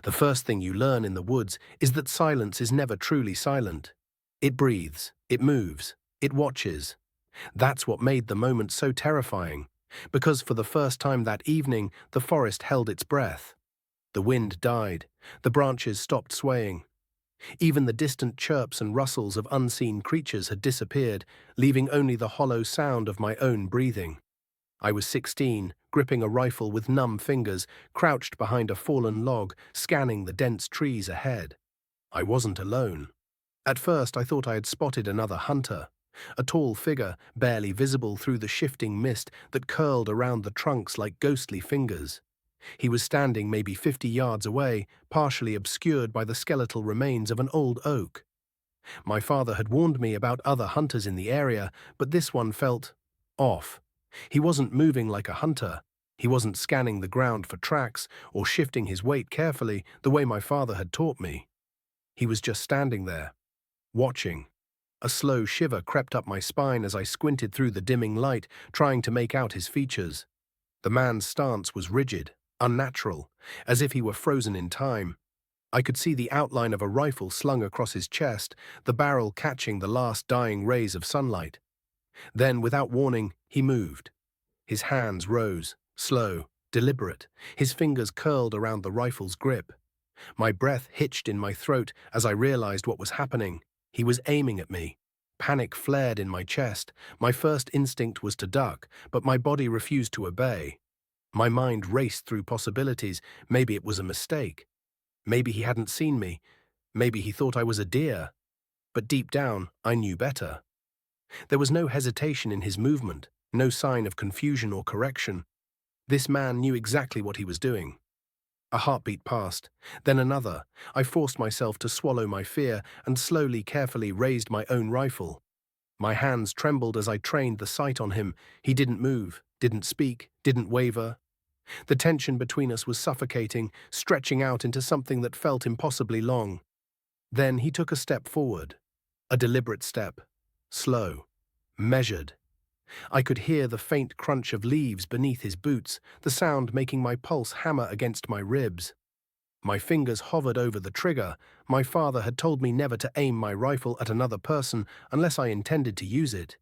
The first thing you learn in the woods is that silence is never truly silent. It breathes, it moves, it watches. That's what made the moment so terrifying, because for the first time that evening, the forest held its breath. The wind died, the branches stopped swaying. Even the distant chirps and rustles of unseen creatures had disappeared, leaving only the hollow sound of my own breathing. I was 16, gripping a rifle with numb fingers, crouched behind a fallen log, scanning the dense trees ahead. I wasn't alone. At first, I thought I had spotted another hunter, a tall figure barely visible through the shifting mist that curled around the trunks like ghostly fingers. He was standing maybe 50 yards away, partially obscured by the skeletal remains of an old oak. My father had warned me about other hunters in the area, but this one felt off. He wasn't moving like a hunter. He wasn't scanning the ground for tracks or shifting his weight carefully the way my father had taught me. He was just standing there, watching. A slow shiver crept up my spine as I squinted through the dimming light, trying to make out his features. The man's stance was rigid, unnatural, as if he were frozen in time. I could see the outline of a rifle slung across his chest, the barrel catching the last dying rays of sunlight. Then, without warning, he moved. His hands rose, slow, deliberate, his fingers curled around the rifle's grip. My breath hitched in my throat as I realized what was happening. He was aiming at me. Panic flared in my chest. My first instinct was to duck, but my body refused to obey. My mind raced through possibilities. Maybe it was a mistake. Maybe he hadn't seen me. Maybe he thought I was a deer. But deep down, I knew better. There was no hesitation in his movement, no sign of confusion or correction. This man knew exactly what he was doing. A heartbeat passed, then another. I forced myself to swallow my fear and slowly, carefully raised my own rifle. My hands trembled as I trained the sight on him. He didn't move, didn't speak, didn't waver. The tension between us was suffocating, stretching out into something that felt impossibly long. Then he took a step forward, a deliberate step, slow, measured. I could hear the faint crunch of leaves beneath his boots, the sound making my pulse hammer against my ribs. My fingers hovered over the trigger. My father had told me never to aim my rifle at another person unless I intended to use it.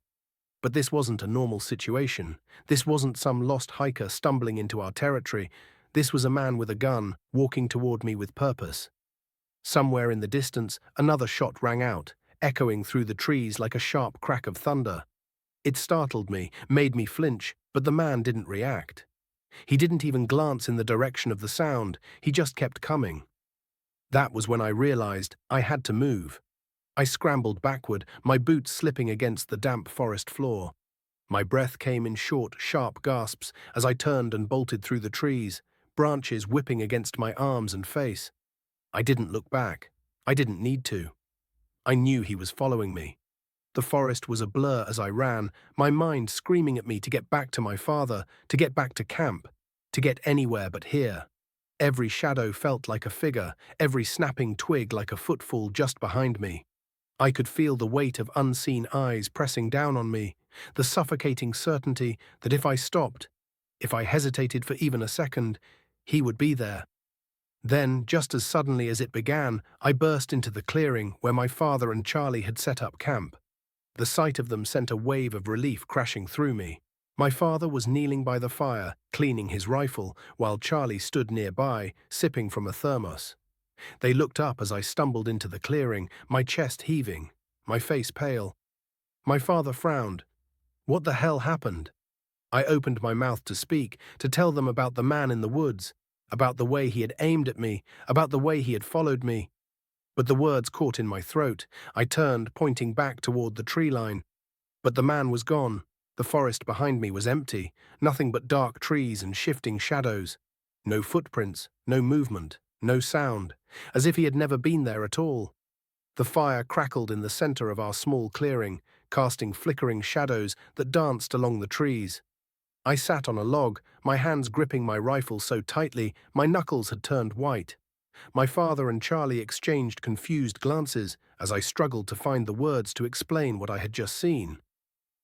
But this wasn't a normal situation. This wasn't some lost hiker stumbling into our territory. This was a man with a gun, walking toward me with purpose. Somewhere in the distance, another shot rang out, echoing through the trees like a sharp crack of thunder. It startled me, made me flinch, but the man didn't react. He didn't even glance in the direction of the sound. He just kept coming. That was when I realized I had to move. I scrambled backward, my boots slipping against the damp forest floor. My breath came in short, sharp gasps as I turned and bolted through the trees, branches whipping against my arms and face. I didn't look back. I didn't need to. I knew he was following me. The forest was a blur as I ran, my mind screaming at me to get back to my father, to get back to camp, to get anywhere but here. Every shadow felt like a figure, every snapping twig like a footfall just behind me. I could feel the weight of unseen eyes pressing down on me, the suffocating certainty that if I stopped, if I hesitated for even a second, he would be there. Then, just as suddenly as it began, I burst into the clearing where my father and Charlie had set up camp. The sight of them sent a wave of relief crashing through me. My father was kneeling by the fire, cleaning his rifle, while Charlie stood nearby, sipping from a thermos. They looked up as I stumbled into the clearing, my chest heaving, my face pale. My father frowned. What the hell happened? I opened my mouth to speak, to tell them about the man in the woods, about the way he had aimed at me, about the way he had followed me. But the words caught in my throat. I turned, pointing back toward the tree line. But the man was gone. The forest behind me was empty, nothing but dark trees and shifting shadows. No footprints, no movement, no sound, as if he had never been there at all. The fire crackled in the center of our small clearing, casting flickering shadows that danced along the trees. I sat on a log, my hands gripping my rifle so tightly my knuckles had turned white. My father and Charlie exchanged confused glances as I struggled to find the words to explain what I had just seen.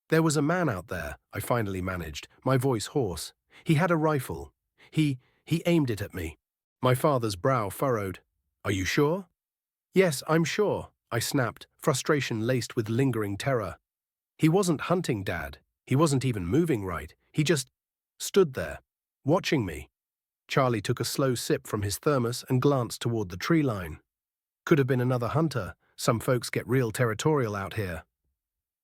There was a man out there, I finally managed, my voice hoarse. He had a rifle. He aimed it at me. My father's brow furrowed. Are you sure? Yes, I'm sure, I snapped, frustration laced with lingering terror. He wasn't hunting, Dad. He wasn't even moving right. He just stood there, watching me. Charlie took a slow sip from his thermos and glanced toward the tree line. Could have been another hunter. Some folks get real territorial out here.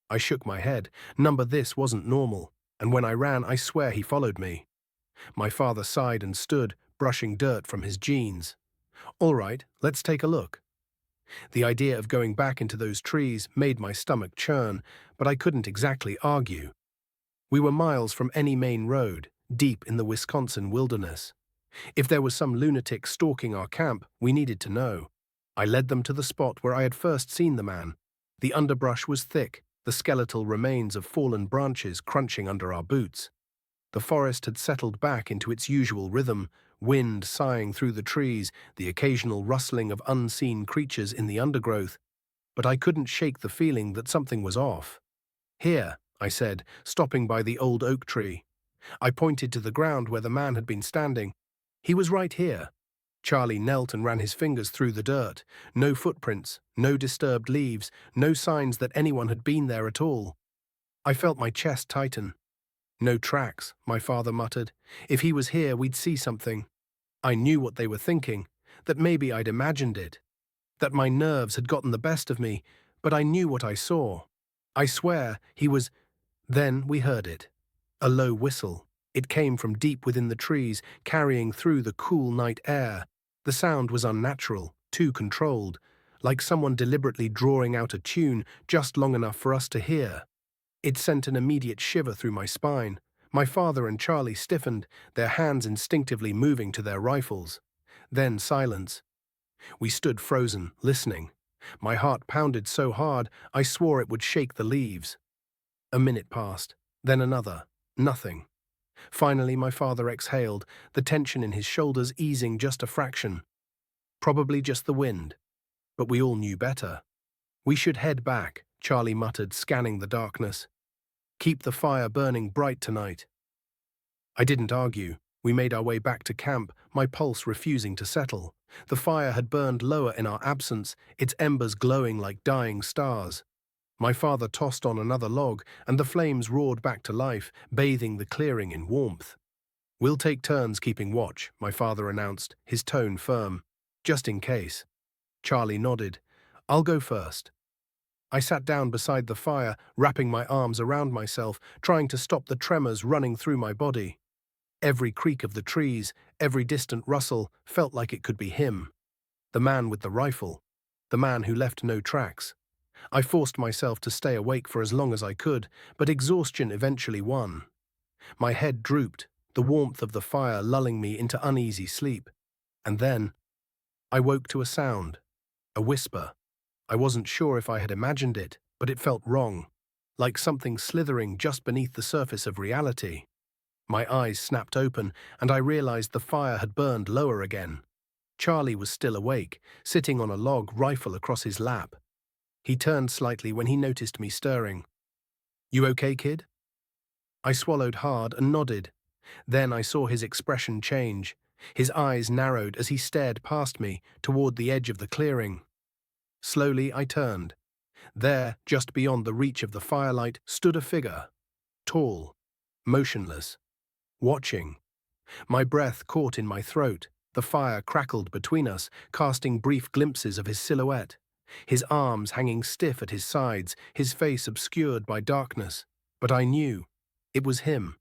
I shook my head. This wasn't normal. And when I ran, I swear he followed me. My father sighed and stood, brushing dirt from his jeans. All right, let's take a look. The idea of going back into those trees made my stomach churn, but I couldn't exactly argue. We were miles from any main road, deep in the Wisconsin wilderness. If there was some lunatic stalking our camp, we needed to know. I led them to the spot where I had first seen the man. The underbrush was thick, the skeletal remains of fallen branches crunching under our boots. The forest had settled back into its usual rhythm, wind sighing through the trees, the occasional rustling of unseen creatures in the undergrowth, but I couldn't shake the feeling that something was off. Here, I said, stopping by the old oak tree. I pointed to the ground where the man had been standing. He was right here. Charlie knelt and ran his fingers through the dirt. No footprints, no disturbed leaves, no signs that anyone had been there at all. I felt my chest tighten. No tracks, my father muttered. If he was here, we'd see something. I knew what they were thinking, that maybe I'd imagined it, that my nerves had gotten the best of me, but I knew what I saw. I swear, he was… Then we heard it. A low whistle. It came from deep within the trees, carrying through the cool night air. The sound was unnatural, too controlled, like someone deliberately drawing out a tune just long enough for us to hear. It sent an immediate shiver through my spine. My father and Charlie stiffened, their hands instinctively moving to their rifles. Then silence. We stood frozen, listening. My heart pounded so hard, I swore it would shake the leaves. A minute passed, then another. Nothing. Finally, my father exhaled, the tension in his shoulders easing just a fraction. Probably just the wind. But we all knew better. We should head back, Charlie muttered, scanning the darkness. Keep the fire burning bright tonight. I didn't argue. We made our way back to camp, my pulse refusing to settle. The fire had burned lower in our absence, its embers glowing like dying stars. My father tossed on another log, and the flames roared back to life, bathing the clearing in warmth. We'll take turns keeping watch, my father announced, his tone firm. Just in case. Charlie nodded. I'll go first. I sat down beside the fire, wrapping my arms around myself, trying to stop the tremors running through my body. Every creak of the trees, every distant rustle, felt like it could be him. The man with the rifle. The man who left no tracks. I forced myself to stay awake for as long as I could, but exhaustion eventually won. My head drooped, the warmth of the fire lulling me into uneasy sleep. And then, I woke to a sound. A whisper. I wasn't sure if I had imagined it, but it felt wrong, like something slithering just beneath the surface of reality. My eyes snapped open, and I realized the fire had burned lower again. Charlie was still awake, sitting on a log, rifle across his lap. He turned slightly when he noticed me stirring. You okay, kid? I swallowed hard and nodded. Then I saw his expression change. His eyes narrowed as he stared past me, toward the edge of the clearing. Slowly I turned. There, just beyond the reach of the firelight, stood a figure. Tall, motionless, watching. My breath caught in my throat. The fire crackled between us, casting brief glimpses of his silhouette. His arms hanging stiff at his sides, his face obscured by darkness. But I knew. It was him.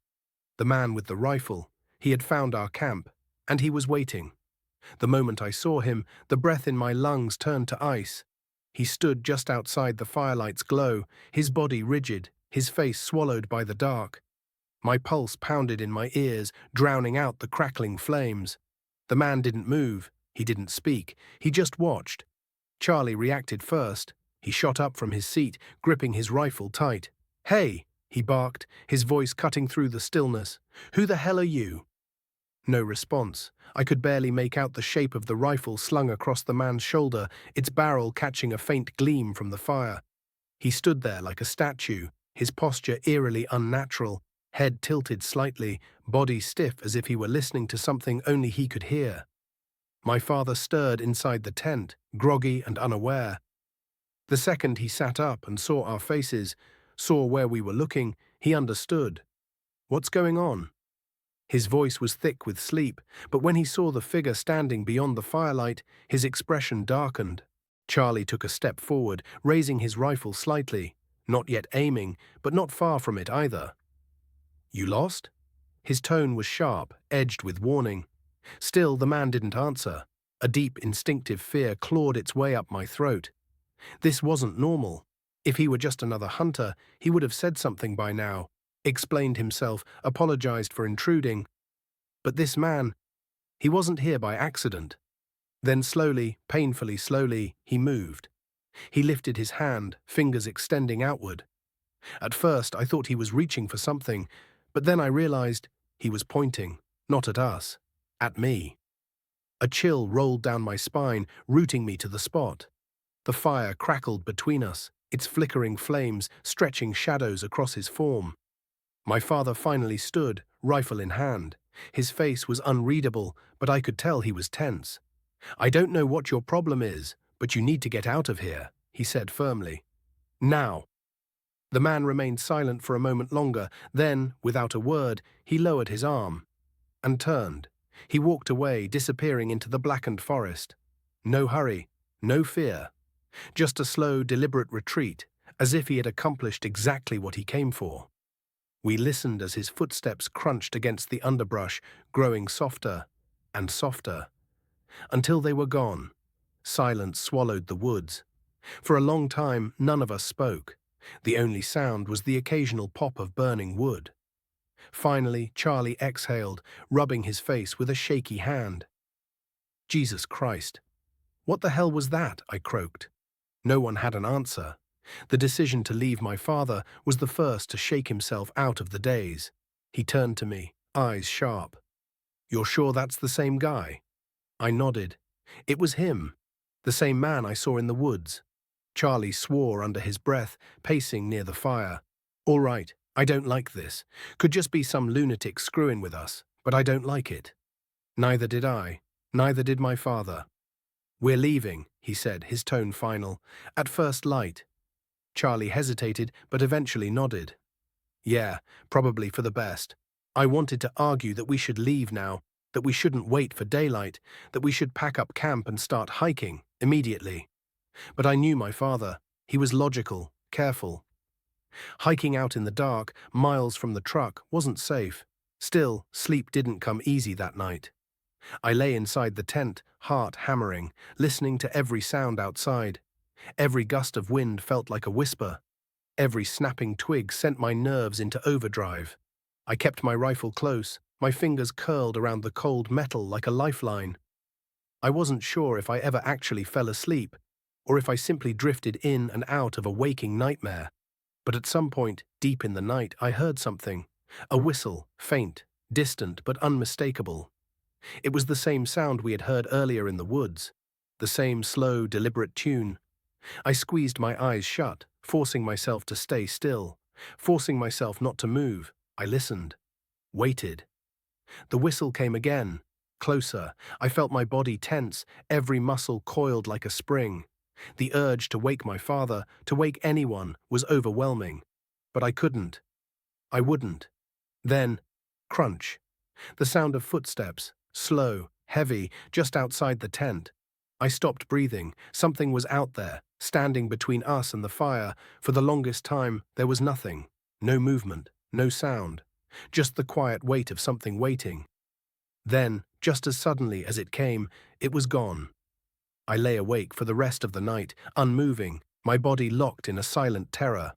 The man with the rifle. He had found our camp, and he was waiting. The moment I saw him, the breath in my lungs turned to ice. He stood just outside the firelight's glow, his body rigid, his face swallowed by the dark. My pulse pounded in my ears, drowning out the crackling flames. The man didn't move, he didn't speak, he just watched. Charlie reacted first. He shot up from his seat, gripping his rifle tight. Hey, he barked, his voice cutting through the stillness. Who the hell are you? No response. I could barely make out the shape of the rifle slung across the man's shoulder, its barrel catching a faint gleam from the fire. He stood there like a statue, his posture eerily unnatural, head tilted slightly, body stiff as if he were listening to something only he could hear. My father stirred inside the tent, groggy and unaware. The second he sat up and saw our faces, saw where we were looking, he understood. "What's going on?" His voice was thick with sleep, but when he saw the figure standing beyond the firelight, his expression darkened. Charlie took a step forward, raising his rifle slightly, not yet aiming, but not far from it either. "You lost?" His tone was sharp, edged with warning. Still, the man didn't answer. A deep, instinctive fear clawed its way up my throat. This wasn't normal. If he were just another hunter, he would have said something by now, explained himself, apologized for intruding. But this man, he wasn't here by accident. Then slowly, painfully slowly, he moved. He lifted his hand, fingers extending outward. At first, I thought he was reaching for something, but then I realized he was pointing, not at us, at me. A chill rolled down my spine, rooting me to the spot. The fire crackled between us, its flickering flames stretching shadows across his form. My father finally stood, rifle in hand. His face was unreadable, but I could tell he was tense. "I don't know what your problem is, but you need to get out of here," he said firmly. "Now." The man remained silent for a moment longer, then, without a word, he lowered his arm and turned. He walked away, disappearing into the blackened forest. No hurry, no fear. Just a slow, deliberate retreat, as if he had accomplished exactly what he came for. We listened as his footsteps crunched against the underbrush, growing softer and softer, until they were gone. Silence swallowed the woods. For a long time, none of us spoke. The only sound was the occasional pop of burning wood. Finally, Charlie exhaled, rubbing his face with a shaky hand. "Jesus Christ. What the hell was that?" I croaked. No one had an answer. The decision to leave my father was the first to shake himself out of the daze. He turned to me, eyes sharp. "You're sure that's the same guy?" I nodded. It was him, the same man I saw in the woods. Charlie swore under his breath, pacing near the fire. "All right, I don't like this. Could just be some lunatic screwing with us, but I don't like it." Neither did I. Neither did my father. "We're leaving," he said, his tone final. "At first light." Charlie hesitated, but eventually nodded. "Yeah, probably for the best." I wanted to argue that we should leave now, that we shouldn't wait for daylight, that we should pack up camp and start hiking immediately. But I knew my father. He was logical, careful. Hiking out in the dark, miles from the truck, wasn't safe. Still, sleep didn't come easy that night. I lay inside the tent, heart hammering, listening to every sound outside. Every gust of wind felt like a whisper. Every snapping twig sent my nerves into overdrive. I kept my rifle close, my fingers curled around the cold metal like a lifeline. I wasn't sure if I ever actually fell asleep, or if I simply drifted in and out of a waking nightmare. But at some point, deep in the night, I heard something. A whistle, faint, distant but unmistakable. It was the same sound we had heard earlier in the woods, the same slow, deliberate tune. I squeezed my eyes shut, forcing myself to stay still, forcing myself not to move. I listened, waited. The whistle came again, closer. I felt my body tense, every muscle coiled like a spring. The urge to wake my father, to wake anyone, was overwhelming. But I couldn't. I wouldn't. Then, crunch. The sound of footsteps, slow, heavy, just outside the tent. I stopped breathing. Something was out there, standing between us and the fire. For the longest time, there was nothing. No movement, no sound. Just the quiet weight of something waiting. Then, just as suddenly as it came, it was gone. I lay awake for the rest of the night, unmoving, my body locked in a silent terror.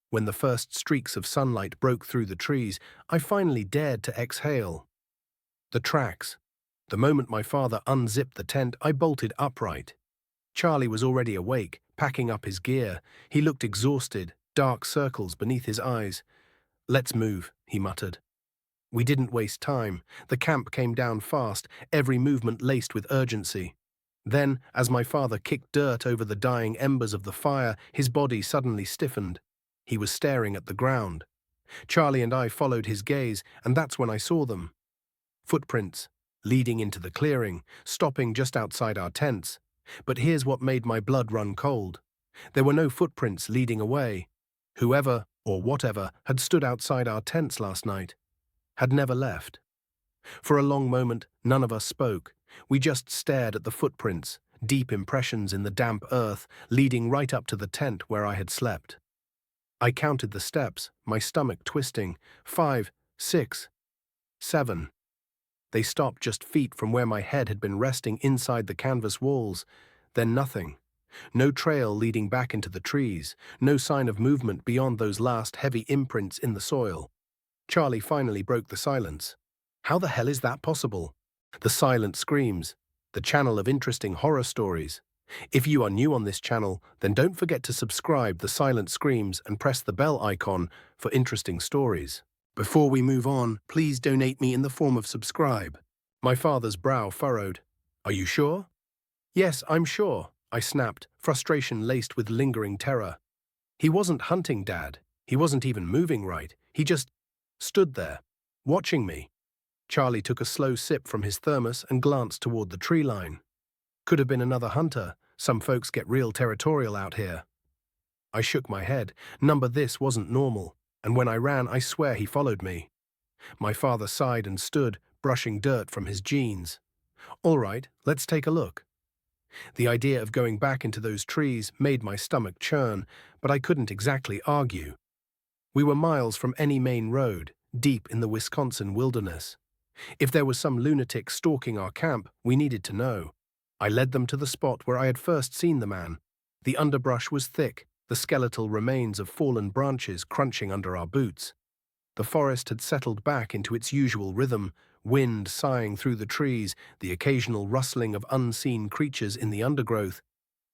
When the first streaks of sunlight broke through the trees, I finally dared to exhale. The tracks. The moment my father unzipped the tent, I bolted upright. Charlie was already awake, packing up his gear. He looked exhausted, dark circles beneath his eyes. "Let's move," he muttered. We didn't waste time. The camp came down fast, every movement laced with urgency. Then, as my father kicked dirt over the dying embers of the fire, his body suddenly stiffened. He was staring at the ground. Charlie and I followed his gaze, and that's when I saw them. Footprints. leading into the clearing, stopping just outside our tents. But here's what made my blood run cold. There were no footprints leading away. Whoever, or whatever, had stood outside our tents last night had never left. For a long moment, none of us spoke. We just stared at the footprints, deep impressions in the damp earth, leading right up to the tent where I had slept. I counted the steps, my stomach twisting. 5, 6, 7. They stopped just feet from where my head had been resting inside the canvas walls. Then nothing. No trail leading back into the trees, no sign of movement beyond those last heavy imprints in the soil. Charlie finally broke the silence. How the hell is that possible? The Silent Screams, the channel of interesting horror stories. If you are new on this channel, then don't forget to subscribe The Silent Screams and press the bell icon for interesting stories. Before we move on, please donate me in the form of subscribe. My father's brow furrowed. Are you sure? Yes, I'm sure, I snapped, frustration laced with lingering terror. He wasn't hunting, Dad. He wasn't even moving right. He just stood there, watching me. Charlie took a slow sip from his thermos and glanced toward the tree line. Could have been another hunter. Some folks get real territorial out here. I shook my head. This wasn't normal, and when I ran, I swear he followed me. My father sighed and stood, brushing dirt from his jeans. All right, let's take a look. The idea of going back into those trees made my stomach churn, but I couldn't exactly argue. We were miles from any main road, deep in the Wisconsin wilderness. If there was some lunatic stalking our camp, we needed to know. I led them to the spot where I had first seen the man. The underbrush was thick, the skeletal remains of fallen branches crunching under our boots. The forest had settled back into its usual rhythm, wind sighing through the trees, the occasional rustling of unseen creatures in the undergrowth.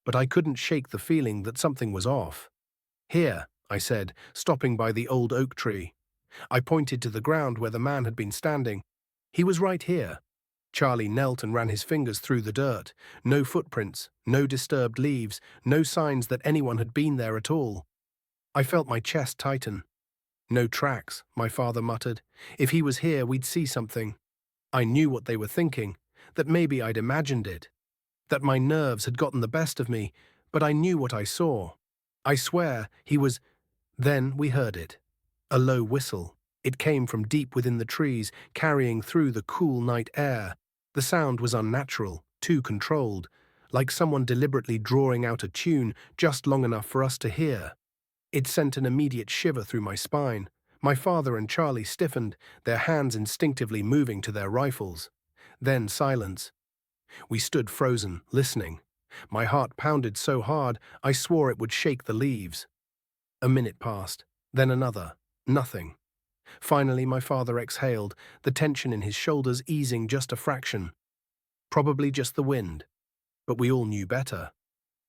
But I couldn't shake the feeling that something was off. Here, I said, stopping by the old oak tree. I pointed to the ground where the man had been standing. He was right here. Charlie knelt and ran his fingers through the dirt. No footprints, no disturbed leaves, no signs that anyone had been there at all. I felt my chest tighten. No tracks, my father muttered. If he was here, we'd see something. I knew what they were thinking, that maybe I'd imagined it, that my nerves had gotten the best of me, but I knew what I saw. I swear, he was... Then we heard it. A low whistle. It came from deep within the trees, carrying through the cool night air. The sound was unnatural, too controlled, like someone deliberately drawing out a tune just long enough for us to hear. It sent an immediate shiver through my spine. My father and Charlie stiffened, their hands instinctively moving to their rifles. Then silence. We stood frozen, listening. My heart pounded so hard, I swore it would shake the leaves. A minute passed, then another. Nothing. Finally, my father exhaled, the tension in his shoulders easing just a fraction. Probably just the wind. But we all knew better.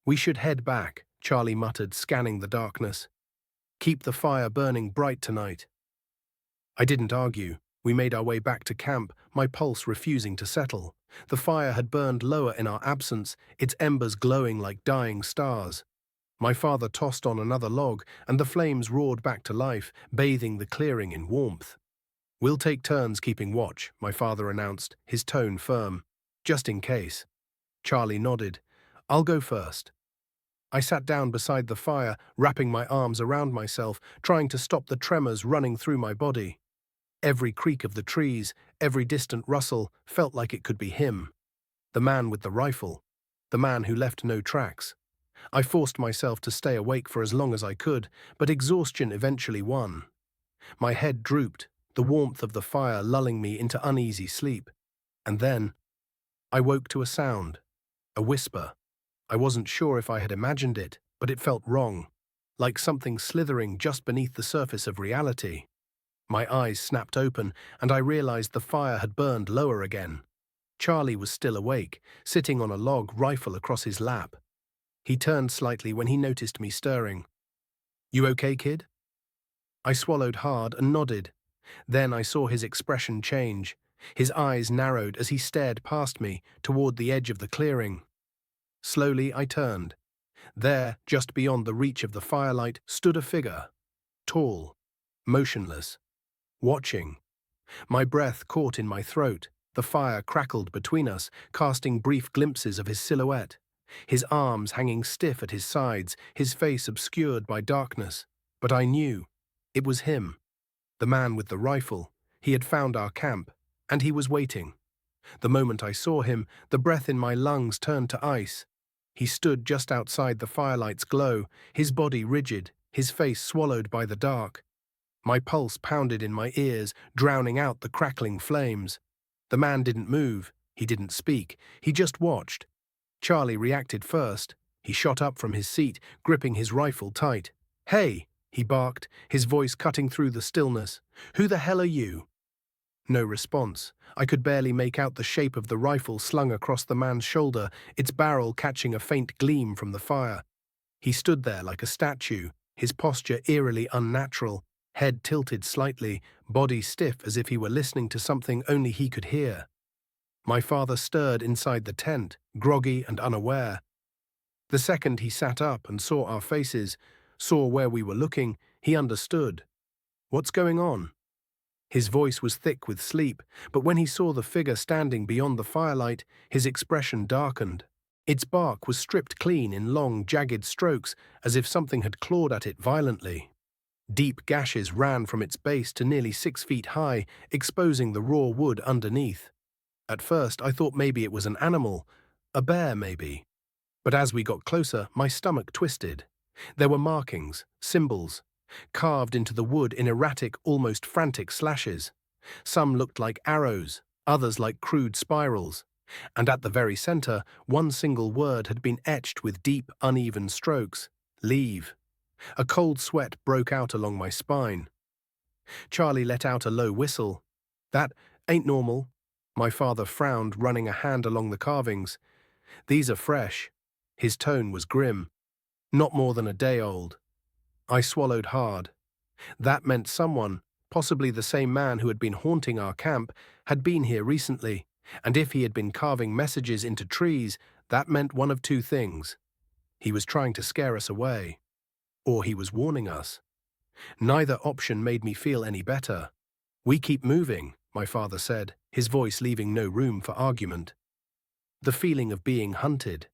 We should head back, Charlie muttered, scanning the darkness. Keep the fire burning bright tonight. I didn't argue. We made our way back to camp, my pulse refusing to settle. The fire had burned lower in our absence, its embers glowing like dying stars. My father tossed on another log, and the flames roared back to life, bathing the clearing in warmth. We'll take turns keeping watch, my father announced, his tone firm. Just in case. Charlie nodded. I'll go first. I sat down beside the fire, wrapping my arms around myself, trying to stop the tremors running through my body. Every creak of the trees, every distant rustle, felt like it could be him. The man with the rifle. The man who left no tracks. I forced myself to stay awake for as long as I could, but exhaustion eventually won. My head drooped, the warmth of the fire lulling me into uneasy sleep. And then, I woke to a sound. A whisper. I wasn't sure if I had imagined it, but it felt wrong, like something slithering just beneath the surface of reality. My eyes snapped open, and I realized the fire had burned lower again. Charlie was still awake, sitting on a log, rifle across his lap. He turned slightly when he noticed me stirring. You okay, kid? I swallowed hard and nodded. Then I saw his expression change. His eyes narrowed as he stared past me, toward the edge of the clearing. Slowly I turned. There, just beyond the reach of the firelight, stood a figure. Tall, motionless, watching. My breath caught in my throat. The fire crackled between us, casting brief glimpses of his silhouette, his arms hanging stiff at his sides, his face obscured by darkness. But I knew. It was him, the man with the rifle. He had found our camp, and he was waiting. The moment I saw him, the breath in my lungs turned to ice. He stood just outside the firelight's glow, his body rigid, his face swallowed by the dark. My pulse pounded in my ears, drowning out the crackling flames. The man didn't move, he didn't speak, he just watched. Charlie reacted first. He shot up from his seat, gripping his rifle tight. "Hey!" he barked, his voice cutting through the stillness. "Who the hell are you?" No response. I could barely make out the shape of the rifle slung across the man's shoulder, its barrel catching a faint gleam from the fire. He stood there like a statue, his posture eerily unnatural, head tilted slightly, body stiff as if he were listening to something only he could hear. My father stirred inside the tent, groggy and unaware. The second he sat up and saw our faces, saw where we were looking, he understood. "What's going on?" His voice was thick with sleep, but when he saw the figure standing beyond the firelight, his expression darkened. Its bark was stripped clean in long, jagged strokes, as if something had clawed at it violently. Deep gashes ran from its base to nearly 6 feet high, exposing the raw wood underneath. At first, I thought maybe it was an animal, a bear maybe. But as we got closer, my stomach twisted. There were markings, symbols, carved into the wood in erratic, almost frantic slashes. Some looked like arrows, others like crude spirals. And at the very center, one single word had been etched with deep, uneven strokes: leave. A cold sweat broke out along my spine. Charlie let out a low whistle. "That ain't normal." My father frowned, running a hand along the carvings. "These are fresh." His tone was grim. "Not more than a day old." I swallowed hard. That meant someone, possibly the same man who had been haunting our camp, had been here recently, and if he had been carving messages into trees, that meant one of two things. He was trying to scare us away, or he was warning us. Neither option made me feel any better. "We keep moving," my father said, his voice leaving no room for argument. The feeling of being hunted.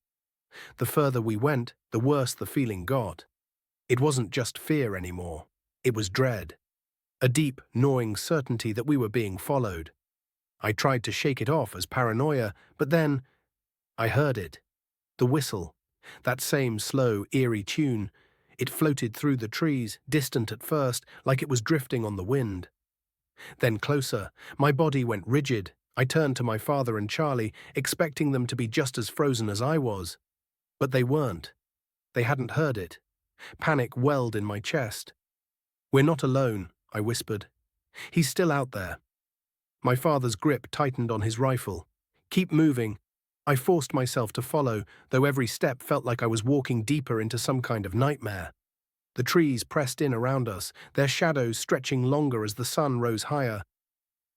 The further we went, the worse the feeling got. It wasn't just fear anymore. It was dread. A deep, gnawing certainty that we were being followed. I tried to shake it off as paranoia, but then I heard it. The whistle. That same slow, eerie tune. It floated through the trees, distant at first, like it was drifting on the wind. Then closer. My body went rigid. I turned to my father and Charlie, expecting them to be just as frozen as I was. But they weren't. They hadn't heard it. Panic welled in my chest. "We're not alone," I whispered. "He's still out there." My father's grip tightened on his rifle. "Keep moving." I forced myself to follow, though every step felt like I was walking deeper into some kind of nightmare. The trees pressed in around us, their shadows stretching longer as the sun rose higher.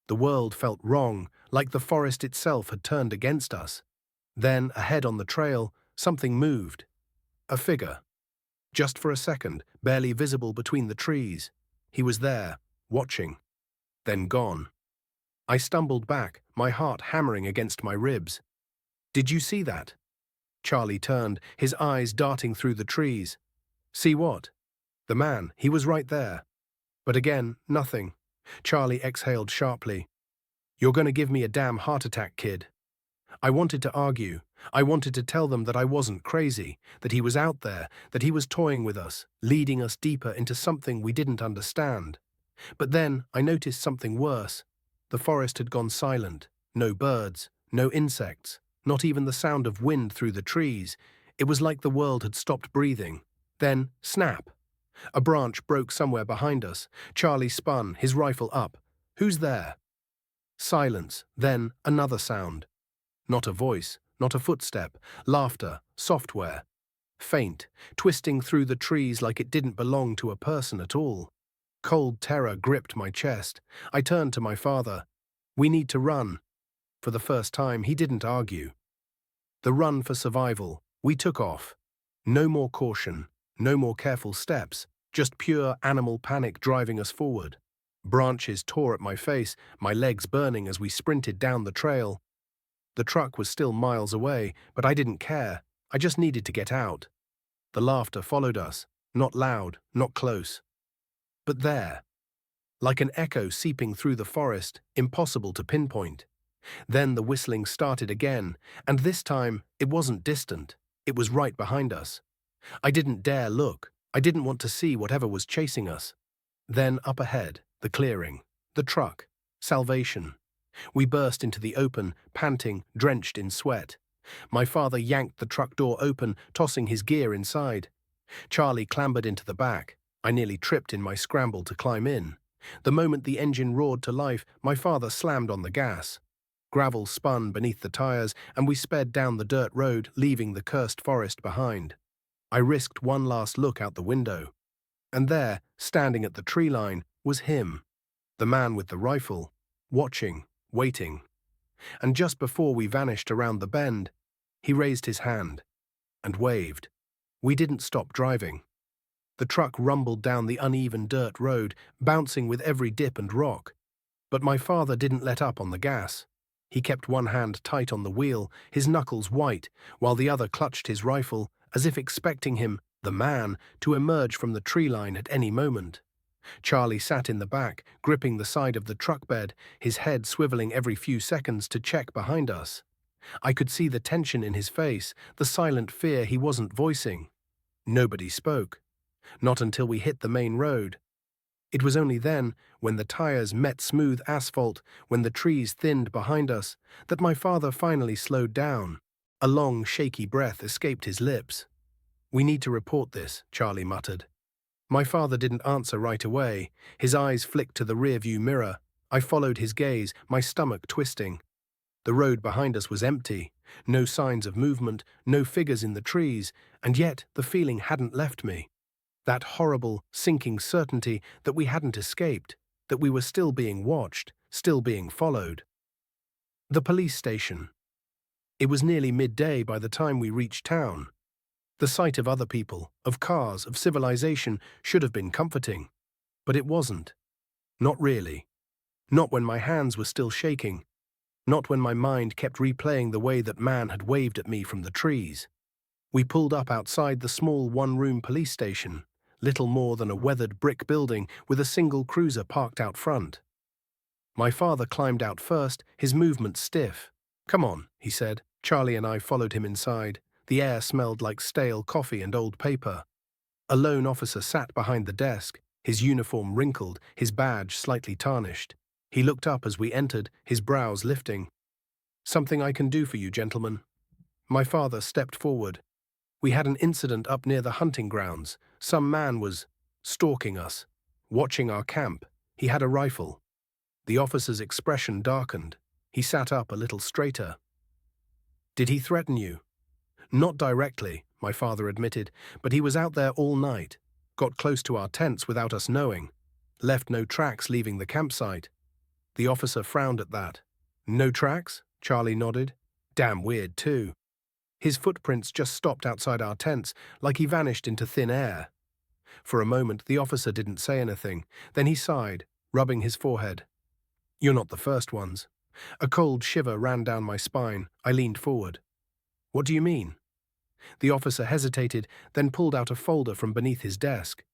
The world felt wrong, like the forest itself had turned against us. Then, ahead on the trail, something moved. A figure. Just for a second, barely visible between the trees. He was there, watching. Then gone. I stumbled back, my heart hammering against my ribs. "Did you see that?" Charlie turned, his eyes darting through the trees. "See what?" "The man, he was right there." But again, nothing. Charlie exhaled sharply. "You're going to give me a damn heart attack, kid." I wanted to argue. I wanted to tell them that I wasn't crazy, that he was out there, that he was toying with us, leading us deeper into something we didn't understand. But then I noticed something worse. The forest had gone silent. No birds, no insects, not even the sound of wind through the trees. It was like the world had stopped breathing. Then, snap! A branch broke somewhere behind us. Charlie spun, his rifle up. "Who's there?" Silence, then another sound. Not a voice, not a footstep. Laughter, software. Faint, twisting through the trees like it didn't belong to a person at all. Cold terror gripped my chest. I turned to my father. "We need to run." For the first time, he didn't argue. The run for survival. We took off. No more caution, no more careful steps, just pure animal panic driving us forward. Branches tore at my face, my legs burning as we sprinted down the trail. The truck was still miles away, but I didn't care. I just needed to get out. The laughter followed us, not loud, not close. But there, like an echo seeping through the forest, impossible to pinpoint. Then the whistling started again, and this time it wasn't distant. It was right behind us. I didn't dare look. I didn't want to see whatever was chasing us. Then up ahead, the clearing, the truck, salvation. We burst into the open, panting, drenched in sweat. My father yanked the truck door open, tossing his gear inside. Charlie clambered into the back. I nearly tripped in my scramble to climb in. The moment the engine roared to life, my father slammed on the gas. Gravel spun beneath the tires, and we sped down the dirt road, leaving the cursed forest behind. I risked one last look out the window. And there, standing at the tree line, was him, the man with the rifle, watching, waiting. And just before we vanished around the bend, he raised his hand and waved. We didn't stop driving. The truck rumbled down the uneven dirt road, bouncing with every dip and rock. But my father didn't let up on the gas. He kept one hand tight on the wheel, his knuckles white, while the other clutched his rifle, as if expecting him, the man, to emerge from the tree line at any moment. Charlie sat in the back, gripping the side of the truck bed, his head swiveling every few seconds to check behind us. I could see the tension in his face, the silent fear he wasn't voicing. Nobody spoke. Not until we hit the main road. It was only then, when the tires met smooth asphalt, when the trees thinned behind us, that my father finally slowed down. A long, shaky breath escaped his lips. "We need to report this," Charlie muttered. My father didn't answer right away. His eyes flicked to the rearview mirror. I followed his gaze, my stomach twisting. The road behind us was empty. No signs of movement, no figures in the trees, and yet the feeling hadn't left me. That horrible, sinking certainty that we hadn't escaped, that we were still being watched, still being followed. The police station. It was nearly midday by the time we reached town. The sight of other people, of cars, of civilization should have been comforting. But it wasn't. Not really. Not when my hands were still shaking. Not when my mind kept replaying the way that man had waved at me from the trees. We pulled up outside the small one-room police station, little more than a weathered brick building with a single cruiser parked out front. My father climbed out first, his movements stiff. "Come on," he said. Charlie and I followed him inside. The air smelled like stale coffee and old paper. A lone officer sat behind the desk, his uniform wrinkled, his badge slightly tarnished. He looked up as we entered, his brows lifting. "Something I can do for you, gentlemen." My father stepped forward. "We had an incident up near the hunting grounds. Some man was stalking us, watching our camp. He had a rifle." The officer's expression darkened. He sat up a little straighter. "Did he threaten you?" "Not directly," my father admitted, "but he was out there all night, got close to our tents without us knowing, left no tracks leaving the campsite." The officer frowned at that. "No tracks?" Charlie nodded. "Damn weird, too. His footprints just stopped outside our tents, like he vanished into thin air." For a moment, the officer didn't say anything. Then he sighed, rubbing his forehead. "You're not the first ones." A cold shiver ran down my spine. I leaned forward. "What do you mean?" The officer hesitated, then pulled out a folder from beneath his desk.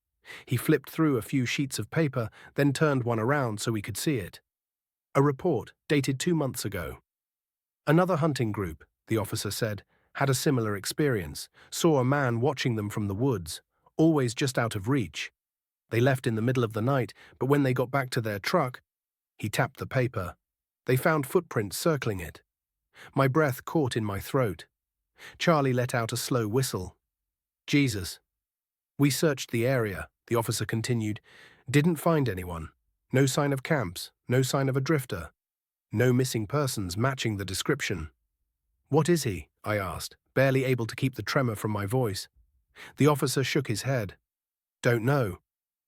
He flipped through a few sheets of paper, then turned one around so we could see it. A report, dated 2 months ago. "Another hunting group," the officer said, "had a similar experience, saw a man watching them from the woods, always just out of reach. They left in the middle of the night, but when they got back to their truck," he tapped the paper, "they found footprints circling it." My breath caught in my throat. Charlie let out a slow whistle. "Jesus." "We searched the area," the officer continued. "Didn't find anyone. No sign of camps, no sign of a drifter. No missing persons matching the description." "What is he?" I asked, barely able to keep the tremor from my voice. The officer shook his head. "Don't know.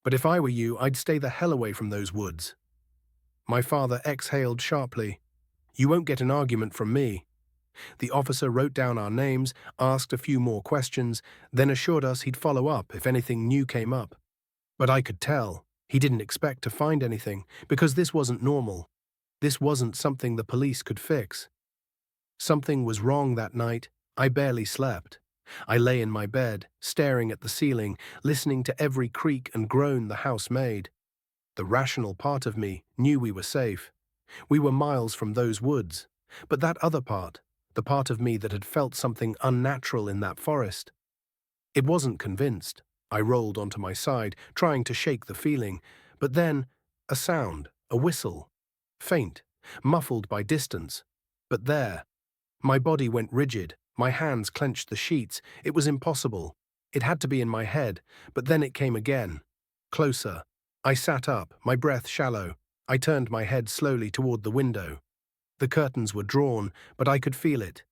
But if I were you, I'd stay the hell away from those woods." My father exhaled sharply. "You won't get an argument from me." The officer wrote down our names, asked a few more questions, then assured us he'd follow up if anything new came up. But I could tell. He didn't expect to find anything, because this wasn't normal. This wasn't something the police could fix. Something was wrong that night. I barely slept. I lay in my bed, staring at the ceiling, listening to every creak and groan the house made. The rational part of me knew we were safe. We were miles from those woods. But that other part, the part of me that had felt something unnatural in that forest, it wasn't convinced. I rolled onto my side, trying to shake the feeling. But then, a sound, a whistle. Faint, muffled by distance. But there. My body went rigid. My hands clenched the sheets. It was impossible. It had to be in my head. But then it came again. Closer. I sat up, my breath shallow. I turned my head slowly toward the window. The curtains were drawn, but I could feel it.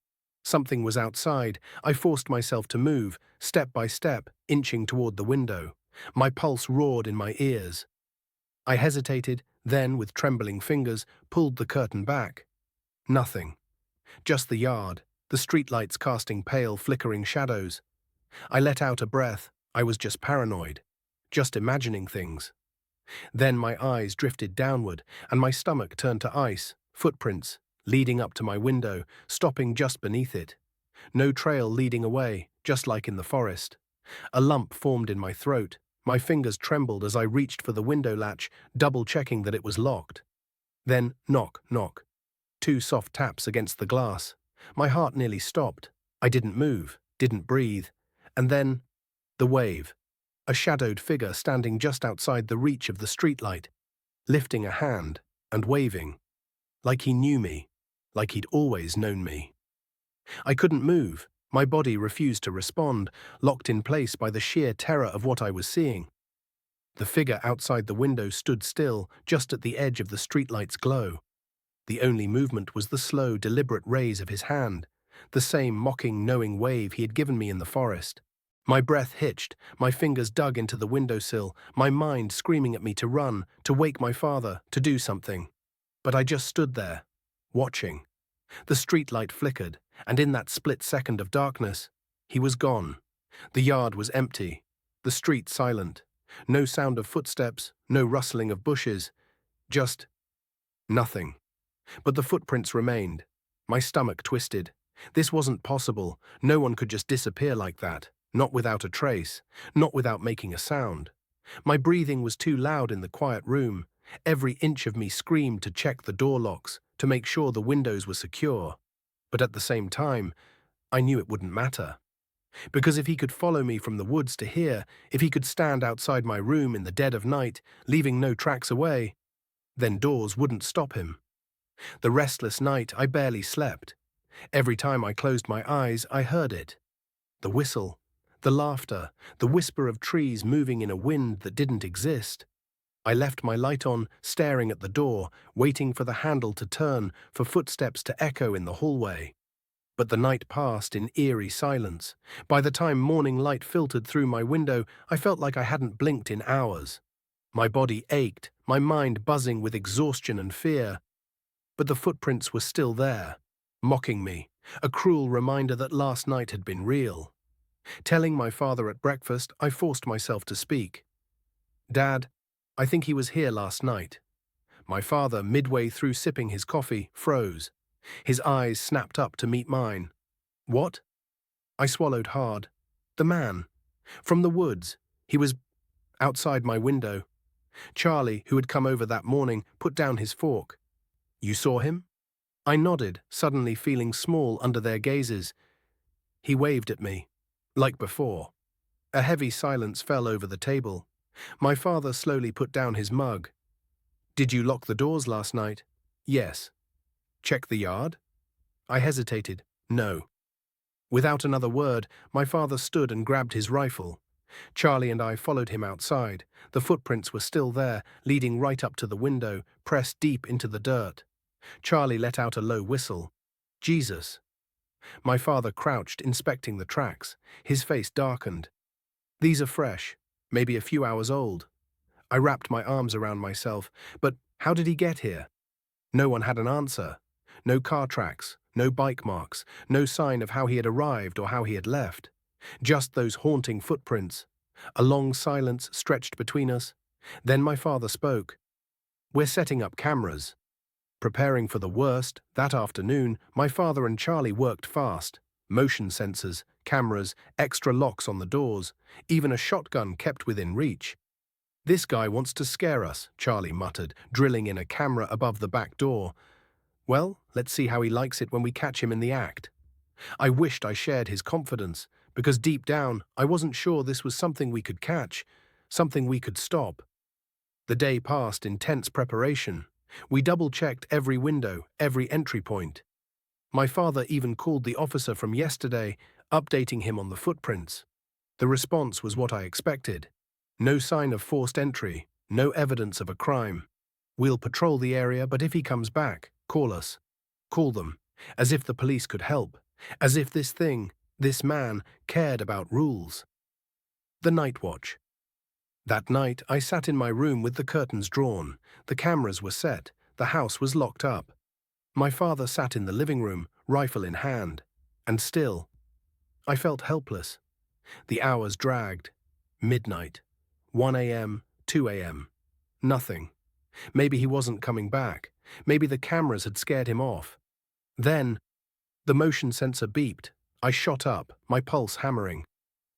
Something was outside. I forced myself to move, step by step, inching toward the window. My pulse roared in my ears. I hesitated, then, with trembling fingers, pulled the curtain back. Nothing. Just the yard, the streetlights casting pale, flickering shadows. I let out a breath. I was just paranoid. Just imagining things. Then my eyes drifted downward, and my stomach turned to ice, footprints, leading up to my window, stopping just beneath it. No trail leading away, just like in the forest. A lump formed in my throat. My fingers trembled as I reached for the window latch, double-checking that it was locked. Then knock, knock. 2 soft taps against the glass. My heart nearly stopped. I didn't move, didn't breathe. And then, the wave. A shadowed figure standing just outside the reach of the streetlight, lifting a hand and waving. Like he knew me, like he'd always known me. I couldn't move. My body refused to respond, locked in place by the sheer terror of what I was seeing. The figure outside the window stood still, just at the edge of the streetlight's glow. The only movement was the slow, deliberate raise of his hand, the same mocking, knowing wave he had given me in the forest. My breath hitched, my fingers dug into the windowsill, my mind screaming at me to run, to wake my father, to do something. But I just stood there, watching. The streetlight flickered, and in that split second of darkness, he was gone. The yard was empty, the street silent. No sound of footsteps, no rustling of bushes, just nothing. But the footprints remained. My stomach twisted. This wasn't possible. No one could just disappear like that, not without a trace, not without making a sound. My breathing was too loud in the quiet room. Every inch of me screamed to check the door locks, to make sure the windows were secure. But at the same time, I knew it wouldn't matter. Because if he could follow me from the woods to here, if he could stand outside my room in the dead of night, leaving no tracks away, then doors wouldn't stop him. The restless night, I barely slept. Every time I closed my eyes, I heard it. The whistle, the laughter, the whisper of trees moving in a wind that didn't exist. I left my light on, staring at the door, waiting for the handle to turn, for footsteps to echo in the hallway. But the night passed in eerie silence. By the time morning light filtered through my window, I felt like I hadn't blinked in hours. My body ached, my mind buzzing with exhaustion and fear. But the footprints were still there, mocking me, a cruel reminder that last night had been real. Telling my father at breakfast, I forced myself to speak. "Dad, I think he was here last night." My father, midway through sipping his coffee, froze. His eyes snapped up to meet mine. "What?" I swallowed hard. "The man. From the woods. He was outside my window." Charlie, who had come over that morning, put down his fork. "You saw him?" I nodded, suddenly feeling small under their gazes. He waved at me, like before. A heavy silence fell over the table. My father slowly put down his mug. "Did you lock the doors last night?" "Yes." "Check the yard?" I hesitated. "No." Without another word, my father stood and grabbed his rifle. Charlie and I followed him outside. The footprints were still there, leading right up to the window, pressed deep into the dirt. Charlie let out a low whistle. "Jesus." My father crouched, inspecting the tracks. His face darkened. "These are fresh, maybe a few hours old." I wrapped my arms around myself. But how did he get here? No one had an answer. No car tracks, no bike marks, no sign of how he had arrived or how he had left. Just those haunting footprints. A long silence stretched between us. Then my father spoke. "We're setting up cameras." Preparing for the worst, that afternoon, my father and Charlie worked fast. Motion sensors, cameras, extra locks on the doors, even a shotgun kept within reach. "This guy wants to scare us," Charlie muttered, drilling in a camera above the back door. "Well, let's see how he likes it when we catch him in the act." I wished I shared his confidence, because deep down, I wasn't sure this was something we could catch, something we could stop. The day passed in tense preparation. We double-checked every window, every entry point. My father even called the officer from yesterday, updating him on the footprints. The response was what I expected. No sign of forced entry, no evidence of a crime. "We'll patrol the area, but if he comes back, call us." Call them, as if the police could help, as if this man, cared about rules. The night watch. That night, I sat in my room with the curtains drawn. The cameras were set. The house was locked up. My father sat in the living room, rifle in hand. And still, I felt helpless. The hours dragged. Midnight. 1 a.m., 2 a.m. Nothing. Maybe he wasn't coming back. Maybe the cameras had scared him off. Then, the motion sensor beeped. I shot up, my pulse hammering.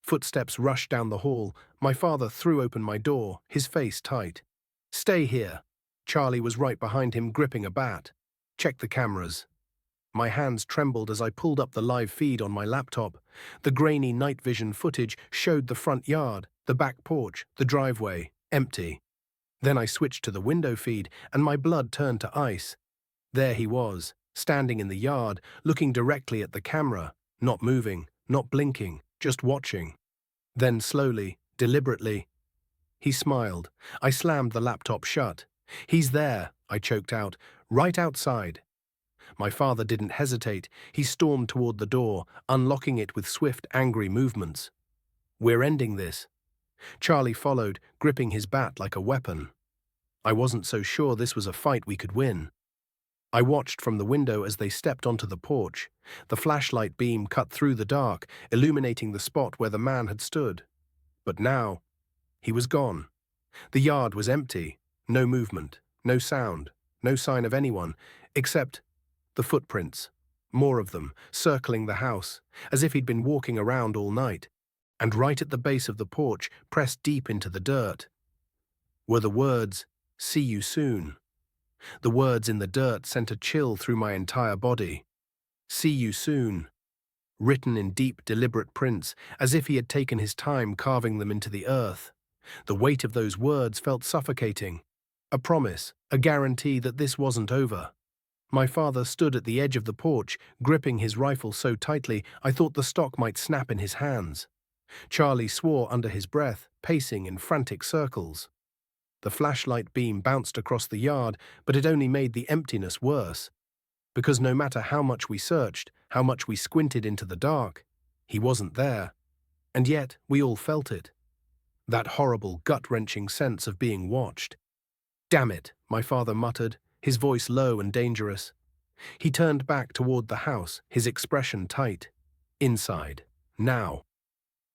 Footsteps rushed down the hall. My father threw open my door, his face tight. "Stay here." Charlie was right behind him, gripping a bat. "Check the cameras." My hands trembled as I pulled up the live feed on my laptop. The grainy night vision footage showed the front yard, the back porch, the driveway, empty. Then I switched to the window feed, and my blood turned to ice. There he was, standing in the yard, looking directly at the camera, not moving, not blinking, just watching. Then slowly, deliberately, he smiled. I slammed the laptop shut. "He's there," I choked out, "right outside." My father didn't hesitate. He stormed toward the door, unlocking it with swift, angry movements. "We're ending this." Charlie followed, gripping his bat like a weapon. I wasn't so sure this was a fight we could win. I watched from the window as they stepped onto the porch. The flashlight beam cut through the dark, illuminating the spot where the man had stood. But now, he was gone. The yard was empty. No movement, no sound, no sign of anyone, except the footprints. More of them, circling the house, as if he'd been walking around all night. And right at the base of the porch, pressed deep into the dirt, were the words, "See you soon." The words in the dirt sent a chill through my entire body. "See you soon." Written in deep, deliberate prints, as if he had taken his time carving them into the earth. The weight of those words felt suffocating. A promise, a guarantee that this wasn't over. My father stood at the edge of the porch, gripping his rifle so tightly I thought the stock might snap in his hands. Charlie swore under his breath, pacing in frantic circles. The flashlight beam bounced across the yard, but it only made the emptiness worse. Because no matter how much we searched, how much we squinted into the dark, he wasn't there. And yet, we all felt it. That horrible, gut-wrenching sense of being watched. "Damn it," my father muttered, his voice low and dangerous. He turned back toward the house, his expression tight. "Inside. Now."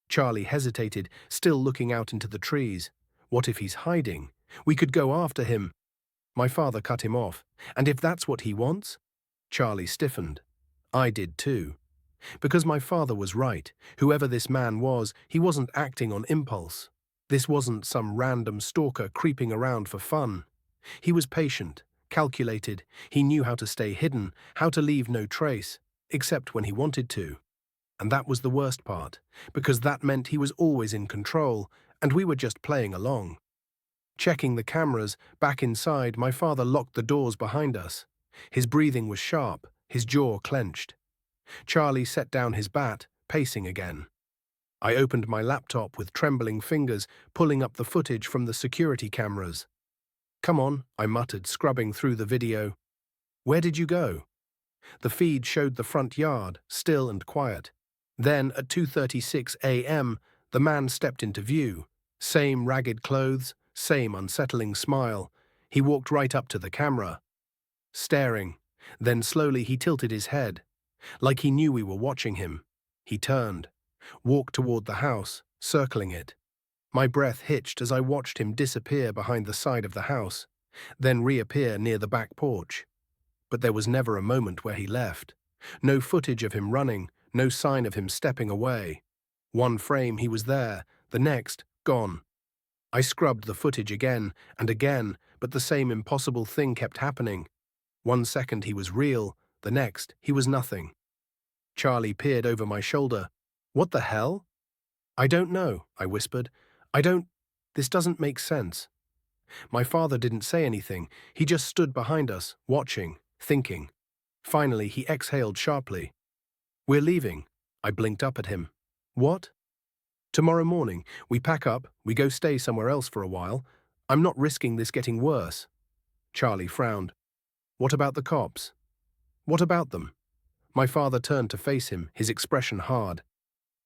Charlie hesitated, still looking out into the trees. "What if he's hiding? We could go after him." My father cut him off. "And if that's what he wants?" Charlie stiffened. I did too. Because my father was right. Whoever this man was, he wasn't acting on impulse. This wasn't some random stalker creeping around for fun. He was patient, calculated. He knew how to stay hidden, how to leave no trace, except when he wanted to. And that was the worst part, because that meant he was always in control, and we were just playing along. Checking the cameras, back inside, my father locked the doors behind us. His breathing was sharp, his jaw clenched. Charlie set down his bat, pacing again. I opened my laptop with trembling fingers, pulling up the footage from the security cameras. "Come on," I muttered, scrubbing through the video. "Where did you go?" The feed showed the front yard, still and quiet. Then, at 2:36 a.m., the man stepped into view. Same ragged clothes, same unsettling smile. He walked right up to the camera, staring. Then slowly he tilted his head, like he knew we were watching him. He turned, walked toward the house, circling it. My breath hitched as I watched him disappear behind the side of the house, then reappear near the back porch. But there was never a moment where he left. No footage of him running, no sign of him stepping away. One frame he was there, the next, gone. I scrubbed the footage again and again, but the same impossible thing kept happening. 1 second he was real, the next he was nothing. Charlie peered over my shoulder. "What the hell?" "I don't know," I whispered. This doesn't make sense." My father didn't say anything. He just stood behind us, watching, thinking. Finally, he exhaled sharply. "We're leaving." I blinked up at him. "What?" "Tomorrow morning, we pack up, we go stay somewhere else for a while. I'm not risking this getting worse." Charlie frowned. "What about the cops?" "What about them?" My father turned to face him, his expression hard.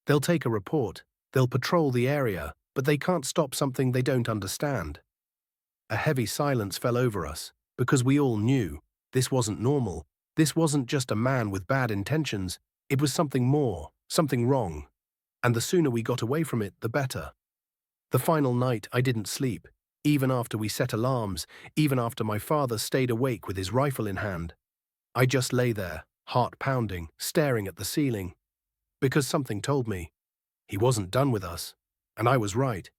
"They'll take a report. They'll patrol the area, but they can't stop something they don't understand." A heavy silence fell over us, because we all knew this wasn't normal. This wasn't just a man with bad intentions. It was something more, something wrong. And the sooner we got away from it, the better. The final night, I didn't sleep, even after we set alarms, even after my father stayed awake with his rifle in hand. I just lay there, heart pounding, staring at the ceiling. Because something told me he wasn't done with us. And I was right.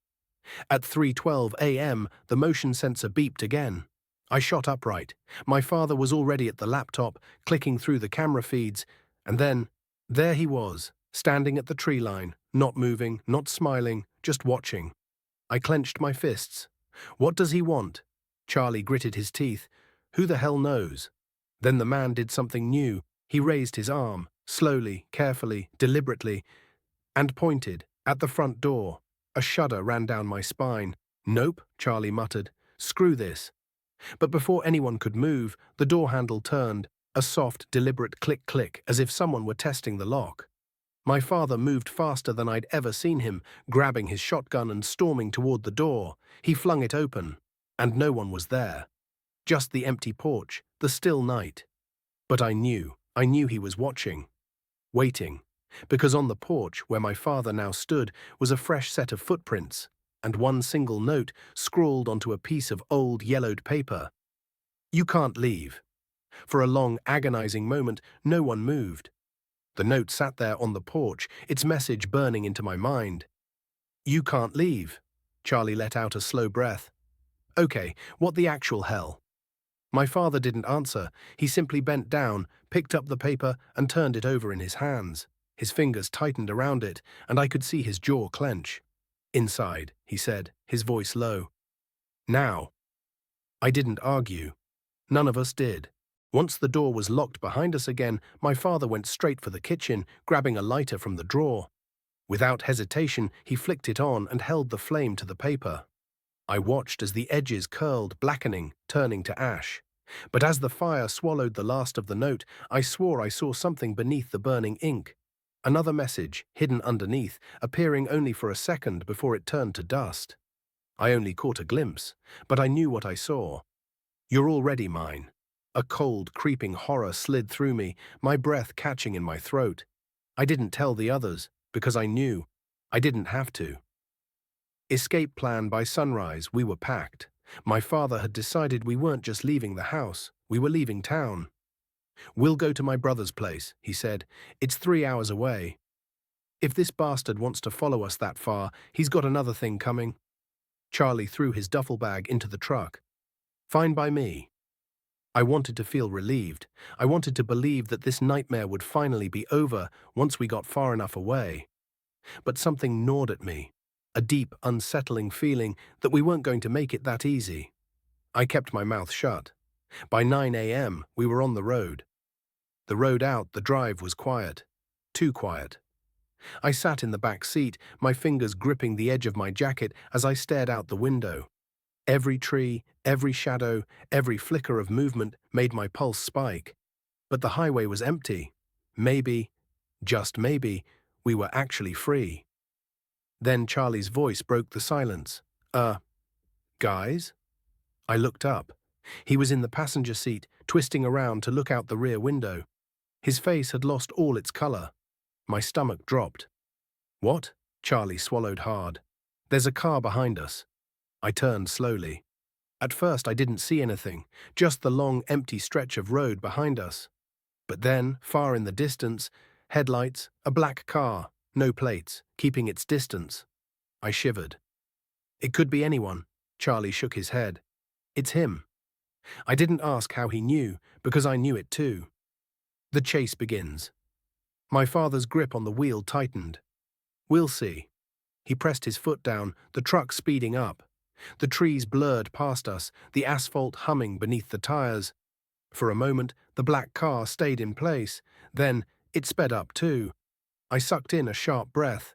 At 3:12 a.m., the motion sensor beeped again. I shot upright. My father was already at the laptop, clicking through the camera feeds, and then, there he was, standing at the tree line, not moving, not smiling, just watching. I clenched my fists. What does he want? Charlie gritted his teeth. Who the hell knows? Then the man did something new. He raised his arm, slowly, carefully, deliberately, and pointed at the front door. A shudder ran down my spine. "Nope," Charlie muttered. "Screw this." But before anyone could move, the door handle turned, a soft, deliberate click-click, as if someone were testing the lock. My father moved faster than I'd ever seen him, grabbing his shotgun and storming toward the door. He flung it open, and no one was there. Just the empty porch, the still night. But I knew he was watching, waiting. Because on the porch, where my father now stood, was a fresh set of footprints, and one single note scrawled onto a piece of old yellowed paper. "You can't leave." For a long, agonizing moment, no one moved. The note sat there on the porch, its message burning into my mind. "You can't leave." Charlie let out a slow breath. "Okay, what the actual hell?" My father didn't answer. He simply bent down, picked up the paper, and turned it over in his hands. His fingers tightened around it, and I could see his jaw clench. "Inside," he said, his voice low. "Now." I didn't argue. None of us did. Once the door was locked behind us again, my father went straight for the kitchen, grabbing a lighter from the drawer. Without hesitation, he flicked it on and held the flame to the paper. I watched as the edges curled, blackening, turning to ash. But as the fire swallowed the last of the note, I swore I saw something beneath the burning ink. Another message, hidden underneath, appearing only for a second before it turned to dust. I only caught a glimpse, but I knew what I saw. "You're already mine." A cold, creeping horror slid through me, my breath catching in my throat. I didn't tell the others, because I knew. I didn't have to. Escape plan by sunrise, we were packed. My father had decided we weren't just leaving the house, we were leaving town. "We'll go to my brother's place," he said. "It's 3 hours away. If this bastard wants to follow us that far, he's got another thing coming." Charlie threw his duffel bag into the truck. "Fine by me." I wanted to feel relieved. I wanted to believe that this nightmare would finally be over once we got far enough away. But something gnawed at me, a deep, unsettling feeling that we weren't going to make it that easy. I kept my mouth shut. By 9 a.m., we were on the road. The road out, the drive was quiet. Too quiet. I sat in the back seat, my fingers gripping the edge of my jacket as I stared out the window. Every tree, every shadow, every flicker of movement made my pulse spike. But the highway was empty. Maybe, just maybe, we were actually free. Then Charlie's voice broke the silence. Guys?" I looked up. He was in the passenger seat, twisting around to look out the rear window. His face had lost all its color. My stomach dropped. "What?" Charlie swallowed hard. There's a car behind us. I turned slowly. At first I didn't see anything, just the long, empty stretch of road behind us. But then, far in the distance, headlights, a black car, no plates, keeping its distance. I shivered. It could be anyone. Charlie shook his head. It's him. I didn't ask how he knew, because I knew it too. The chase begins. My father's grip on the wheel tightened. We'll see. He pressed his foot down, the truck speeding up. The trees blurred past us, the asphalt humming beneath the tires. For a moment, the black car stayed in place. Then, it sped up too. I sucked in a sharp breath.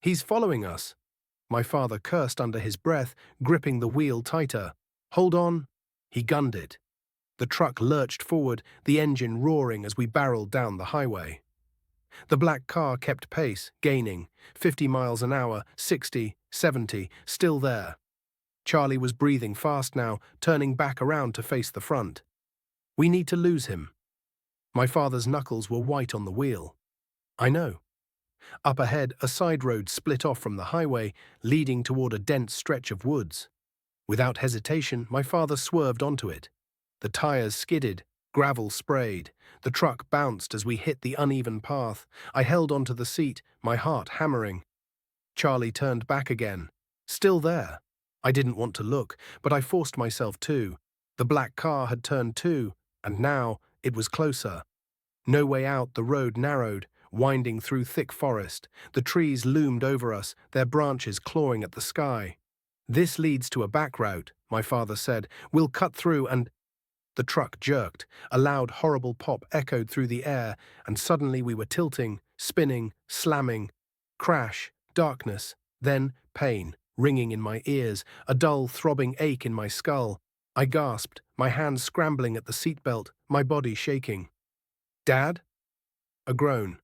He's following us. My father cursed under his breath, gripping the wheel tighter. Hold on. He gunned it. The truck lurched forward, the engine roaring as we barreled down the highway. The black car kept pace, gaining, 50 miles an hour, 60, 70, still there. Charlie was breathing fast now, turning back around to face the front. We need to lose him. My father's knuckles were white on the wheel. I know. Up ahead, a side road split off from the highway, leading toward a dense stretch of woods. Without hesitation, my father swerved onto it. The tires skidded, gravel sprayed. The truck bounced as we hit the uneven path. I held onto the seat, my heart hammering. Charlie turned back again. Still there. I didn't want to look, but I forced myself to. The black car had turned too, and now it was closer. No way out, the road narrowed, winding through thick forest. The trees loomed over us, their branches clawing at the sky. This leads to a back route, my father said. We'll cut through and... The truck jerked. A loud, horrible pop echoed through the air, and suddenly we were tilting, spinning, slamming. Crash, darkness, then pain, ringing in my ears, a dull, throbbing ache in my skull. I gasped, my hands scrambling at the seatbelt, my body shaking. Dad? A groan.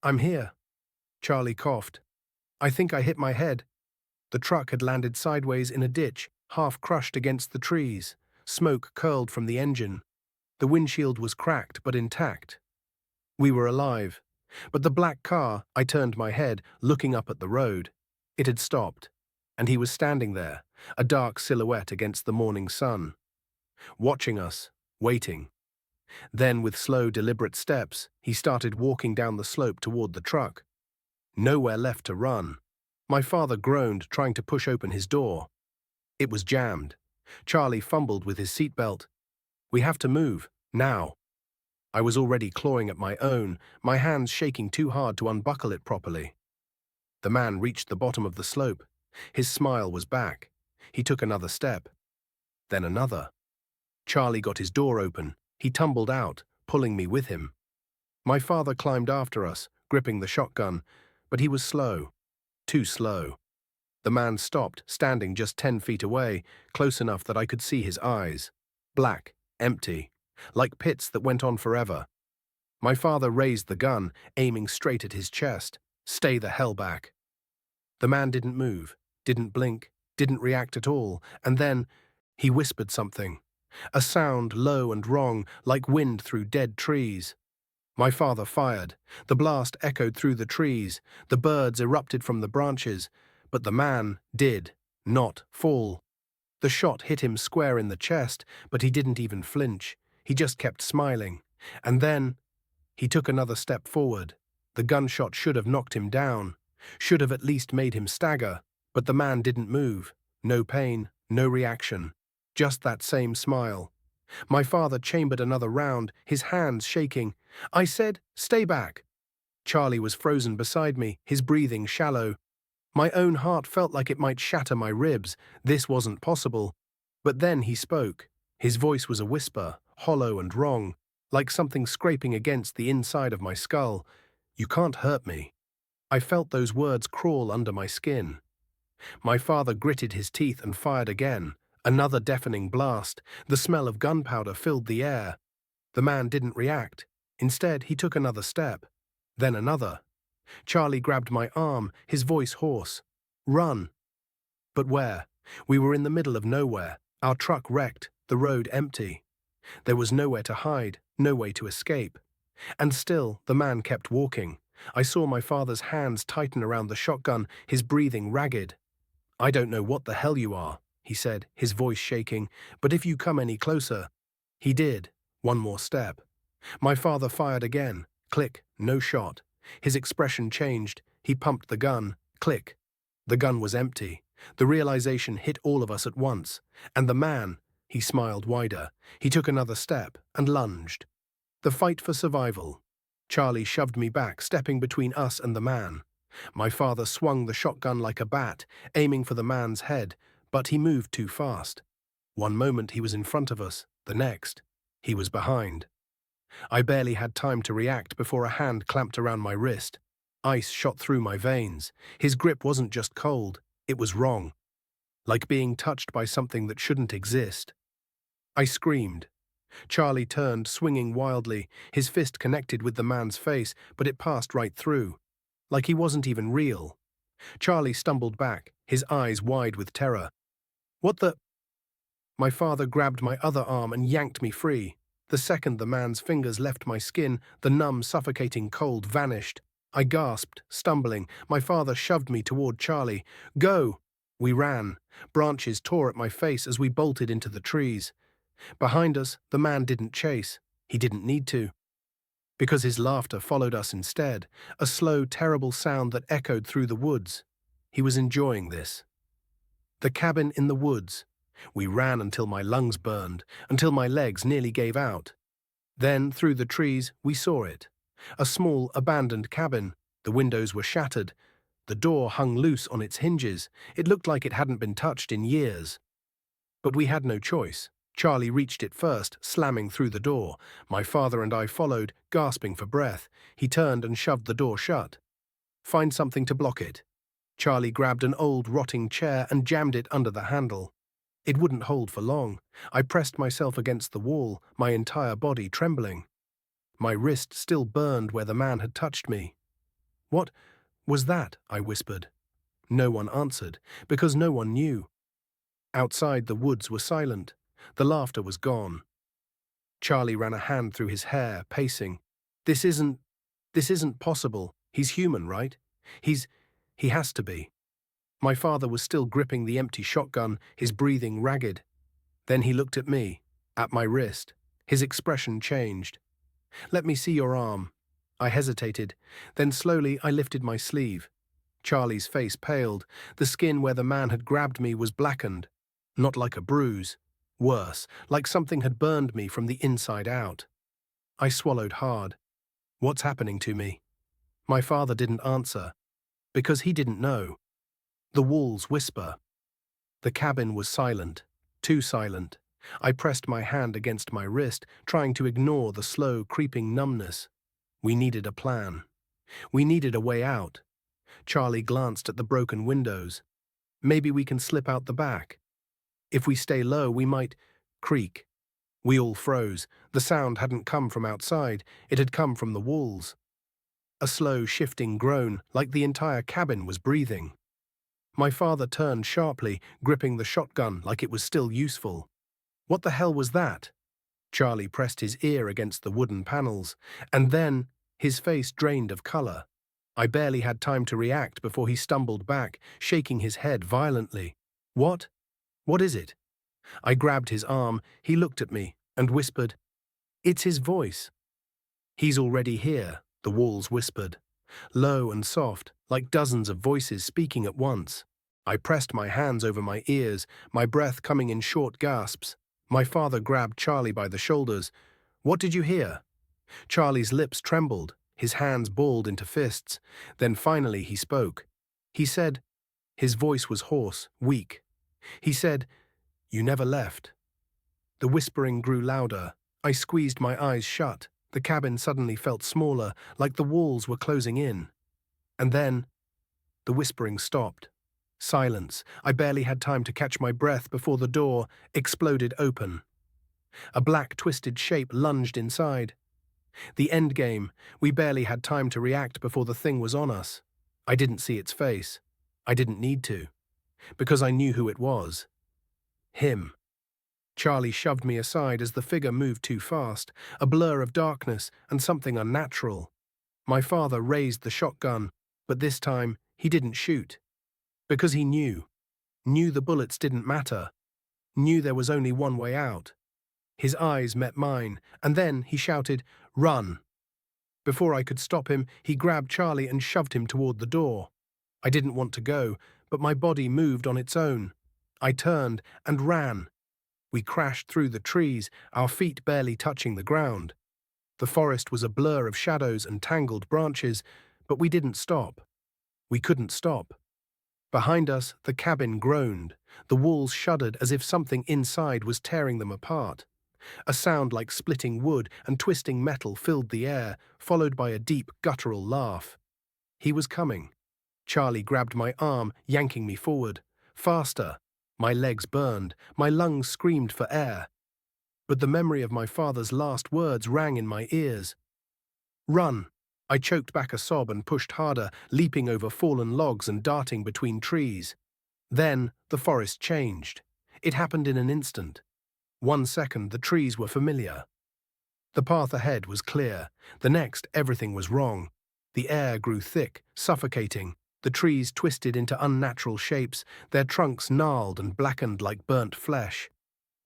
I'm here. Charlie coughed. I think I hit my head. The truck had landed sideways in a ditch, half crushed against the trees. Smoke curled from the engine. The windshield was cracked but intact. We were alive. But the black car, I turned my head, looking up at the road. It had stopped, and he was standing there, a dark silhouette against the morning sun. Watching us, waiting. Then, with slow, deliberate steps, he started walking down the slope toward the truck. Nowhere left to run. My father groaned, trying to push open his door. It was jammed. Charlie fumbled with his seatbelt. We have to move, now. I was already clawing at my own, my hands shaking too hard to unbuckle it properly. The man reached the bottom of the slope. His smile was back. He took another step. Then another. Charlie got his door open. He tumbled out, pulling me with him. My father climbed after us, gripping the shotgun, but he was slow. Too slow. The man stopped, standing just 10 feet away, close enough that I could see his eyes. Black, empty, like pits that went on forever. My father raised the gun, aiming straight at his chest. Stay the hell back. The man didn't move, didn't blink, didn't react at all, and then he whispered something. A sound low and wrong, like wind through dead trees. My father fired. The blast echoed through the trees. The birds erupted from the branches. But the man did not fall. The shot hit him square in the chest, but he didn't even flinch. He just kept smiling. And then he took another step forward. The gunshot should have knocked him down, should have at least made him stagger. But the man didn't move. No pain, no reaction. Just that same smile. My father chambered another round, his hands shaking. I said, "Stay back." Charlie was frozen beside me, his breathing shallow. My own heart felt like it might shatter my ribs. This wasn't possible. But then he spoke. His voice was a whisper, hollow and wrong, like something scraping against the inside of my skull. You can't hurt me. I felt those words crawl under my skin. My father gritted his teeth and fired again. Another deafening blast. The smell of gunpowder filled the air. The man didn't react. Instead, he took another step. Then another. Charlie grabbed my arm, his voice hoarse. Run. But where? We were in the middle of nowhere. Our truck wrecked, the road empty. There was nowhere to hide, no way to escape. And still, the man kept walking. I saw my father's hands tighten around the shotgun, his breathing ragged. "I don't know what the hell you are," he said, his voice shaking, "but if you come any closer—" He did. One more step. My father fired again. Click, no shot. His expression changed. He pumped the gun. Click. The gun was empty. The realization hit all of us at once. And the man, he smiled wider. He took another step and lunged. The fight for survival. Charlie shoved me back, stepping between us and the man. My father swung the shotgun like a bat, aiming for the man's head, but he moved too fast. One moment he was in front of us, the next, he was behind. I barely had time to react before a hand clamped around my wrist. Ice shot through my veins. His grip wasn't just cold, it was wrong. Like being touched by something that shouldn't exist. I screamed. Charlie turned, swinging wildly. His fist connected with the man's face, but it passed right through. Like he wasn't even real. Charlie stumbled back, his eyes wide with terror. "What the—" My father grabbed my other arm and yanked me free. The second the man's fingers left my skin, the numb, suffocating cold vanished. I gasped, stumbling. My father shoved me toward Charlie. "Go!" We ran. Branches tore at my face as we bolted into the trees. Behind us, the man didn't chase. He didn't need to. Because his laughter followed us instead, a slow, terrible sound that echoed through the woods. He was enjoying this. The cabin in the woods. We ran until my lungs burned, until my legs nearly gave out. Then, through the trees, we saw it. A small, abandoned cabin. The windows were shattered. The door hung loose on its hinges. It looked like it hadn't been touched in years. But we had no choice. Charlie reached it first, slamming through the door. My father and I followed, gasping for breath. He turned and shoved the door shut. "Find something to block it." Charlie grabbed an old, rotting chair and jammed it under the handle. It wouldn't hold for long. I pressed myself against the wall, my entire body trembling. My wrist still burned where the man had touched me. "What was that?" I whispered. No one answered, because no one knew. Outside, the woods were silent. The laughter was gone. Charlie ran a hand through his hair, pacing. This isn't possible. He's human, right? He has to be." My father was still gripping the empty shotgun, his breathing ragged. Then he looked at me, at my wrist. His expression changed. "Let me see your arm." I hesitated. Then slowly I lifted my sleeve. Charlie's face paled. The skin where the man had grabbed me was blackened. Not like a bruise. Worse, like something had burned me from the inside out. I swallowed hard. What's happening to me? My father didn't answer, because he didn't know. The walls whisper. The cabin was silent, too silent. I pressed my hand against my wrist, trying to ignore the slow, creeping numbness. We needed a plan. We needed a way out. Charlie glanced at the broken windows. "Maybe we can slip out the back. If we stay low, we might—" Creak. We all froze. The sound hadn't come from outside. It had come from the walls. A slow, shifting groan, like the entire cabin was breathing. My father turned sharply, gripping the shotgun like it was still useful. "What the hell was that?" Charlie pressed his ear against the wooden panels, and then his face drained of color. I barely had time to react before he stumbled back, shaking his head violently. "What? What is it?" I grabbed his arm. He looked at me and whispered, "It's his voice." "He's already here," the walls whispered. Low and soft, like dozens of voices speaking at once. I pressed my hands over my ears, my breath coming in short gasps. My father grabbed Charlie by the shoulders. "What did you hear?" Charlie's lips trembled, his hands balled into fists. Then finally he spoke. He said, his voice was hoarse, weak. He said, "You never left." The whispering grew louder. I squeezed my eyes shut. The cabin suddenly felt smaller, like the walls were closing in. And then, the whispering stopped. Silence. I barely had time to catch my breath before the door exploded open. A black, twisted shape lunged inside. The endgame. We barely had time to react before the thing was on us. I didn't see its face. I didn't need to. Because I knew who it was. Him. Charlie shoved me aside as the figure moved too fast, a blur of darkness and something unnatural. My father raised the shotgun, but this time he didn't shoot. Because he knew. knew the bullets didn't matter, knew there was only one way out. His eyes met mine, and then he shouted, "Run!" Before I could stop him, he grabbed Charlie and shoved him toward the door. I didn't want to go, but my body moved on its own. I turned and ran. We crashed through the trees, our feet barely touching the ground. The forest was a blur of shadows and tangled branches, but we didn't stop. We couldn't stop. Behind us, the cabin groaned. The walls shuddered as if something inside was tearing them apart. A sound like splitting wood and twisting metal filled the air, followed by a deep, guttural laugh. He was coming. Charlie grabbed my arm, yanking me forward. Faster. My legs burned. My lungs screamed for air. But the memory of my father's last words rang in my ears. "Run!" I choked back a sob and pushed harder, leaping over fallen logs and darting between trees. Then the forest changed. It happened in an instant. 1 second, the trees were familiar. The path ahead was clear. The next, everything was wrong. The air grew thick, suffocating. The trees twisted into unnatural shapes, their trunks gnarled and blackened like burnt flesh.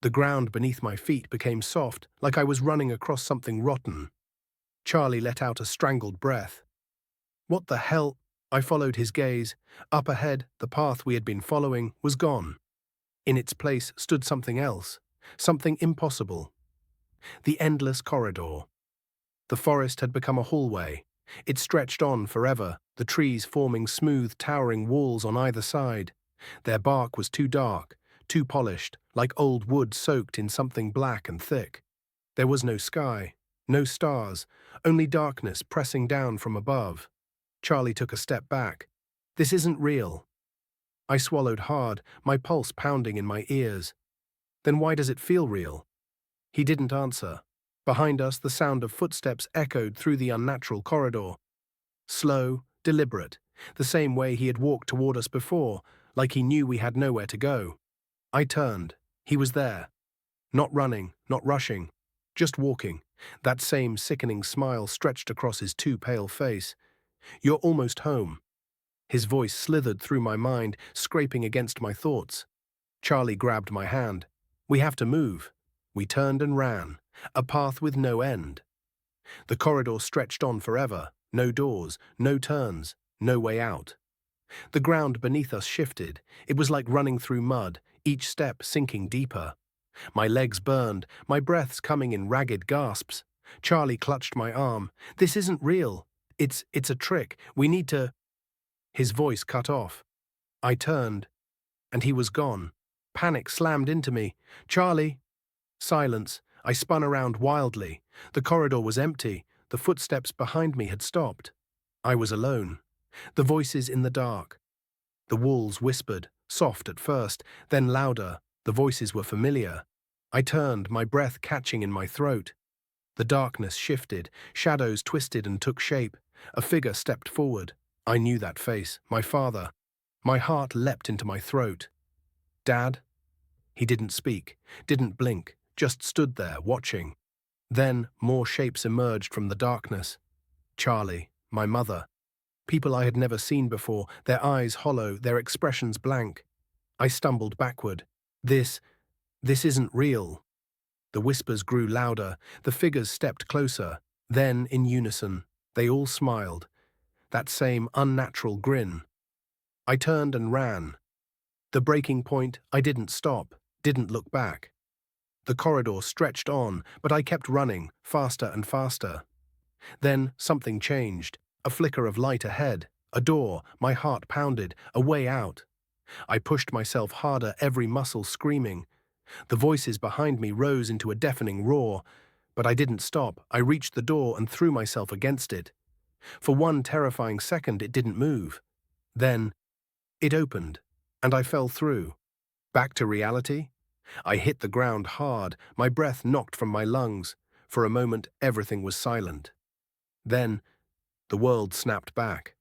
The ground beneath my feet became soft, like I was running across something rotten. Charlie let out a strangled breath. "What the hell?" I followed his gaze. Up ahead, the path we had been following was gone. In its place stood something else, something impossible. The endless corridor. The forest had become a hallway. It stretched on forever, the trees forming smooth, towering walls on either side. Their bark was too dark, too polished, like old wood soaked in something black and thick. There was no sky, no stars, only darkness pressing down from above. Charlie took a step back. "This isn't real." I swallowed hard, my pulse pounding in my ears. "Then why does it feel real?" He didn't answer. Behind us, the sound of footsteps echoed through the unnatural corridor. Slow, deliberate, the same way he had walked toward us before, like he knew we had nowhere to go. I turned. He was there. Not running, not rushing, just walking. That same sickening smile stretched across his too pale face. "You're almost home." His voice slithered through my mind, scraping against my thoughts. Charlie grabbed my hand. "We have to move." We turned and ran, a path with no end. The corridor stretched on forever, no doors, no turns, no way out. The ground beneath us shifted. It was like running through mud, each step sinking deeper. My legs burned, my breaths coming in ragged gasps. Charlie clutched my arm. "This isn't real. It's a trick. We need to—" His voice cut off. I turned, and he was gone. Panic slammed into me. "Charlie!" Silence. I spun around wildly. The corridor was empty. The footsteps behind me had stopped. I was alone. The voices in the dark. The walls whispered, soft at first, then louder. The voices were familiar. I turned, my breath catching in my throat. The darkness shifted, shadows twisted and took shape. A figure stepped forward. I knew that face, my father. My heart leapt into my throat. "Dad?" He didn't speak, didn't blink, just stood there, watching. Then more shapes emerged from the darkness. Charlie, my mother. People I had never seen before, their eyes hollow, their expressions blank. I stumbled backward. This isn't real." The whispers grew louder, the figures stepped closer. Then, in unison, they all smiled. That same unnatural grin. I turned and ran. The breaking point, I didn't stop, didn't look back. The corridor stretched on, but I kept running, faster and faster. Then something changed, a flicker of light ahead, a door, my heart pounded, a way out. I pushed myself harder, every muscle screaming. The voices behind me rose into a deafening roar, but I didn't stop. I reached the door and threw myself against it. For one terrifying second, it didn't move. Then it opened, and I fell through. Back to reality? I hit the ground hard, my breath knocked from my lungs. For a moment, everything was silent. Then, the world snapped back.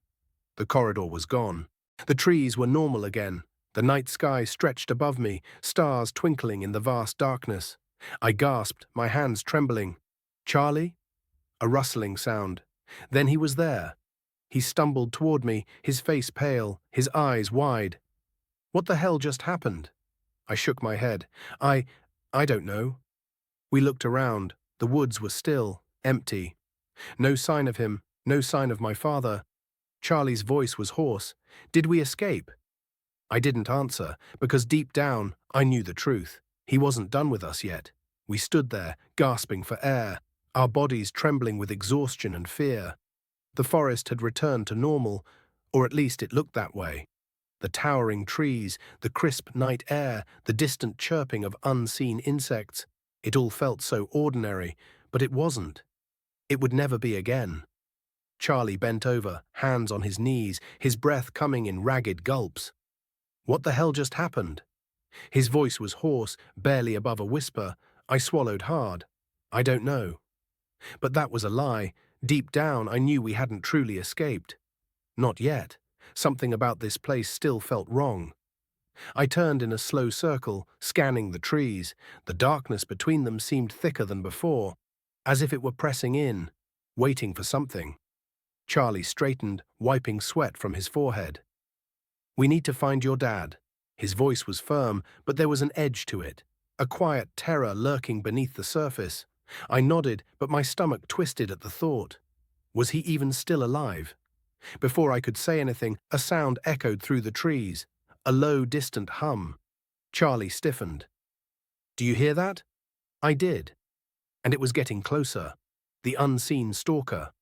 The corridor was gone. The trees were normal again. The night sky stretched above me, stars twinkling in the vast darkness. I gasped, my hands trembling. "Charlie?" A rustling sound. Then he was there. He stumbled toward me, his face pale, his eyes wide. What the hell just happened? I shook my head. I I don't know. We looked around. The woods were still, empty. No sign of him, no sign of my father. Charlie's voice was hoarse. Did we escape? I didn't answer, because deep down, I knew the truth. He wasn't done with us yet. We stood there, gasping for air, our bodies trembling with exhaustion and fear. The forest had returned to normal, or at least it looked that way. The towering trees, the crisp night air, the distant chirping of unseen insects. It all felt so ordinary, but it wasn't. It would never be again. Charlie bent over, hands on his knees, his breath coming in ragged gulps. What the hell just happened? His voice was hoarse, barely above a whisper. I swallowed hard. I don't know. But that was a lie. Deep down, I knew we hadn't truly escaped. Not yet. Something about this place still felt wrong. I turned in a slow circle, scanning the trees. The darkness between them seemed thicker than before, as if it were pressing in, waiting for something. Charlie straightened, wiping sweat from his forehead. "We need to find your dad." His voice was firm, but there was an edge to it, a quiet terror lurking beneath the surface. I nodded, but my stomach twisted at the thought. Was he even still alive? Before I could say anything, a sound echoed through the trees, a low, distant hum. Charlie stiffened. "Do you hear that?" I did. And it was getting closer. The unseen stalker.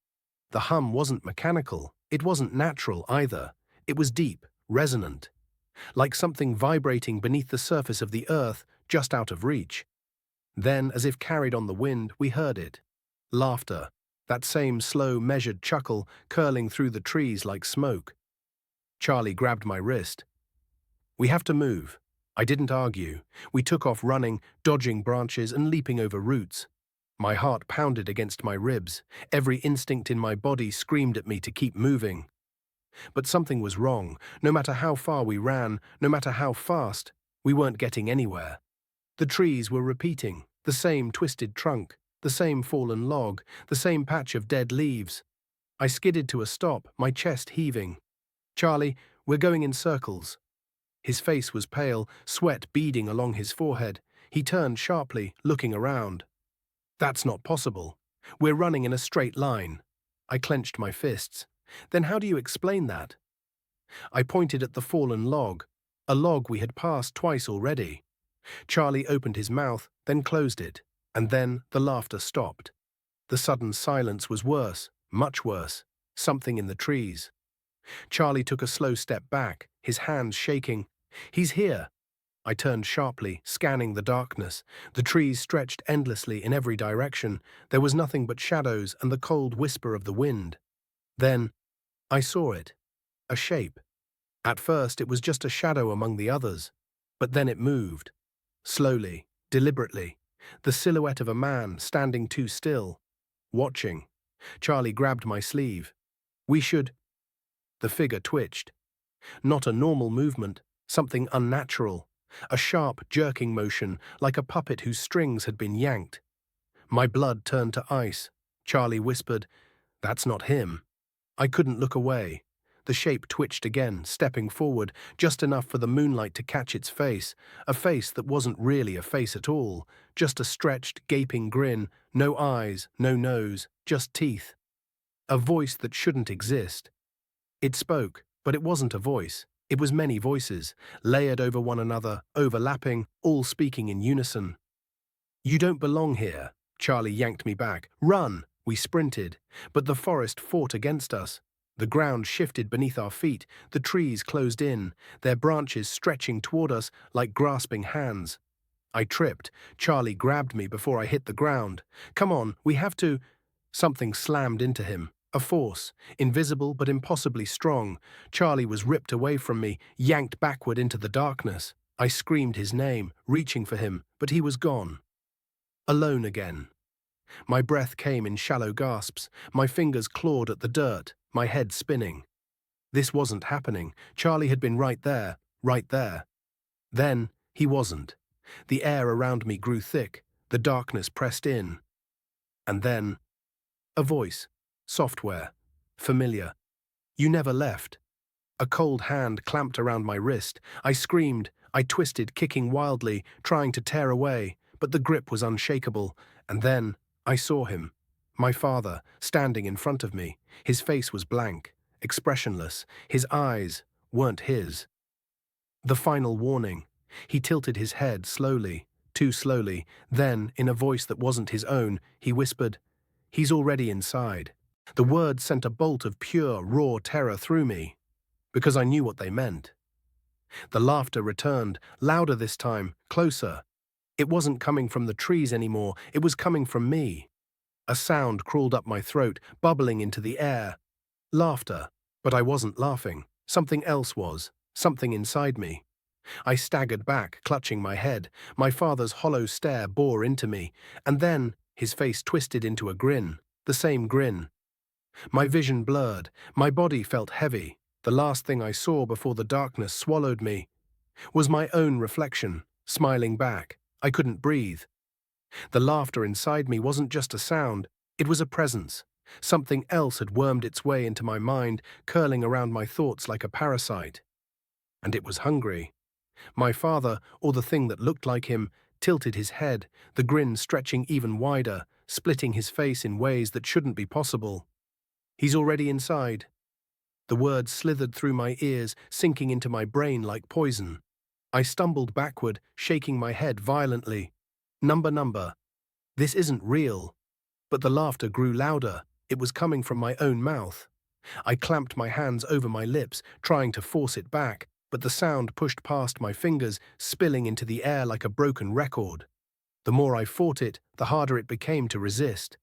The hum wasn't mechanical. It wasn't natural either. It was deep, resonant, like something vibrating beneath the surface of the earth, just out of reach. Then, as if carried on the wind, we heard it. Laughter. That same slow, measured chuckle curling through the trees like smoke. Charlie grabbed my wrist. "We have to move." I didn't argue. We took off running, dodging branches and leaping over roots. My heart pounded against my ribs. Every instinct in my body screamed at me to keep moving. But something was wrong. No matter how far we ran, no matter how fast, we weren't getting anywhere. The trees were repeating, the same twisted trunk, the same fallen log, the same patch of dead leaves. I skidded to a stop, my chest heaving. "Charlie, we're going in circles." His face was pale, sweat beading along his forehead. He turned sharply, looking around. "That's not possible. We're running in a straight line." I clenched my fists. "Then how do you explain that?" I pointed at the fallen log, a log we had passed twice already. Charlie opened his mouth, then closed it, and then the laughter stopped. The sudden silence was worse, much worse, something in the trees. Charlie took a slow step back, his hands shaking. "He's here." I turned sharply, scanning the darkness. The trees stretched endlessly in every direction. There was nothing but shadows and the cold whisper of the wind. Then, I saw it. A shape. At first, it was just a shadow among the others. But then it moved. Slowly, deliberately. The silhouette of a man standing too still. Watching. Charlie grabbed my sleeve. "We should—" The figure twitched. Not a normal movement, something unnatural. A sharp, jerking motion, like a puppet whose strings had been yanked. My blood turned to ice. Charlie whispered, "That's not him." I couldn't look away. The shape twitched again, stepping forward, just enough for the moonlight to catch its face, a face that wasn't really a face at all, just a stretched, gaping grin, no eyes, no nose, just teeth. A voice that shouldn't exist. It spoke, but it wasn't a voice. It was many voices, layered over one another, overlapping, all speaking in unison. "You don't belong here." Charlie yanked me back. "Run!" We sprinted, but the forest fought against us. The ground shifted beneath our feet, the trees closed in, their branches stretching toward us like grasping hands. I tripped. Charlie grabbed me before I hit the ground. "Come on, we have to—" Something slammed into him. A force, invisible but impossibly strong. Charlie was ripped away from me, yanked backward into the darkness. I screamed his name, reaching for him, but he was gone. Alone again. My breath came in shallow gasps, my fingers clawed at the dirt, my head spinning. This wasn't happening. Charlie had been right there, right there. Then, he wasn't. The air around me grew thick, the darkness pressed in. And then, a voice. Software. Familiar. "You never left." A cold hand clamped around my wrist. I screamed. I twisted, kicking wildly, trying to tear away, but the grip was unshakable. And then I saw him. My father, standing in front of me. His face was blank, expressionless. His eyes weren't his. The final warning. He tilted his head slowly, too slowly. Then, in a voice that wasn't his own, he whispered, "He's already inside." The words sent a bolt of pure, raw terror through me, because I knew what they meant. The laughter returned, louder this time, closer. It wasn't coming from the trees anymore, it was coming from me. A sound crawled up my throat, bubbling into the air. Laughter. But I wasn't laughing. Something else was. Something inside me. I staggered back, clutching my head. My father's hollow stare bore into me, and then his face twisted into a grin. The same grin. My vision blurred. My body felt heavy. The last thing I saw before the darkness swallowed me was my own reflection, smiling back. I couldn't breathe. The laughter inside me wasn't just a sound, it was a presence. Something else had wormed its way into my mind, curling around my thoughts like a parasite. And it was hungry. My father, or the thing that looked like him, tilted his head, the grin stretching even wider, splitting his face in ways that shouldn't be possible. "He's already inside." The words slithered through my ears, sinking into my brain like poison. I stumbled backward, shaking my head violently. Number. This isn't real." But the laughter grew louder. It was coming from my own mouth. I clamped my hands over my lips, trying to force it back, but the sound pushed past my fingers, spilling into the air like a broken record. The more I fought it, the harder it became to resist.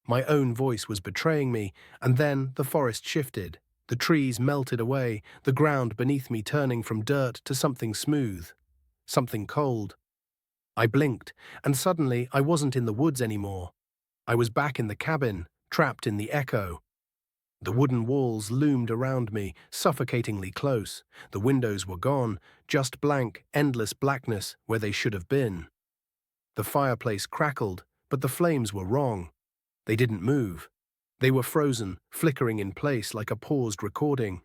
My own voice was betraying me, and then the forest shifted. The trees melted away, the ground beneath me turning from dirt to something smooth, something cold. I blinked, and suddenly I wasn't in the woods anymore. I was back in the cabin, trapped in the echo. The wooden walls loomed around me, suffocatingly close. The windows were gone, just blank, endless blackness where they should have been. The fireplace crackled, but the flames were wrong. They didn't move. They were frozen, flickering in place like a paused recording.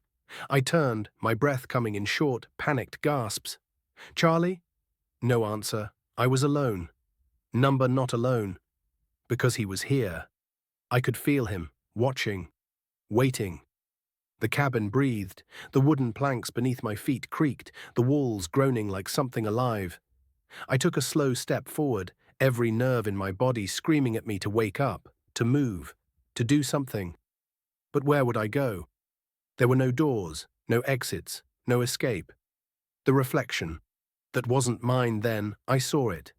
I turned, my breath coming in short, panicked gasps. "Charlie?" No answer. I was alone. Number not alone. Because he was here. I could feel him, watching, waiting. The cabin breathed. The wooden planks beneath my feet creaked, the walls groaning like something alive. I took a slow step forward, every nerve in my body screaming at me to wake up, to move, to do something. But where would I go? There were no doors, no exits, no escape. The reflection. That wasn't mine then, I saw it.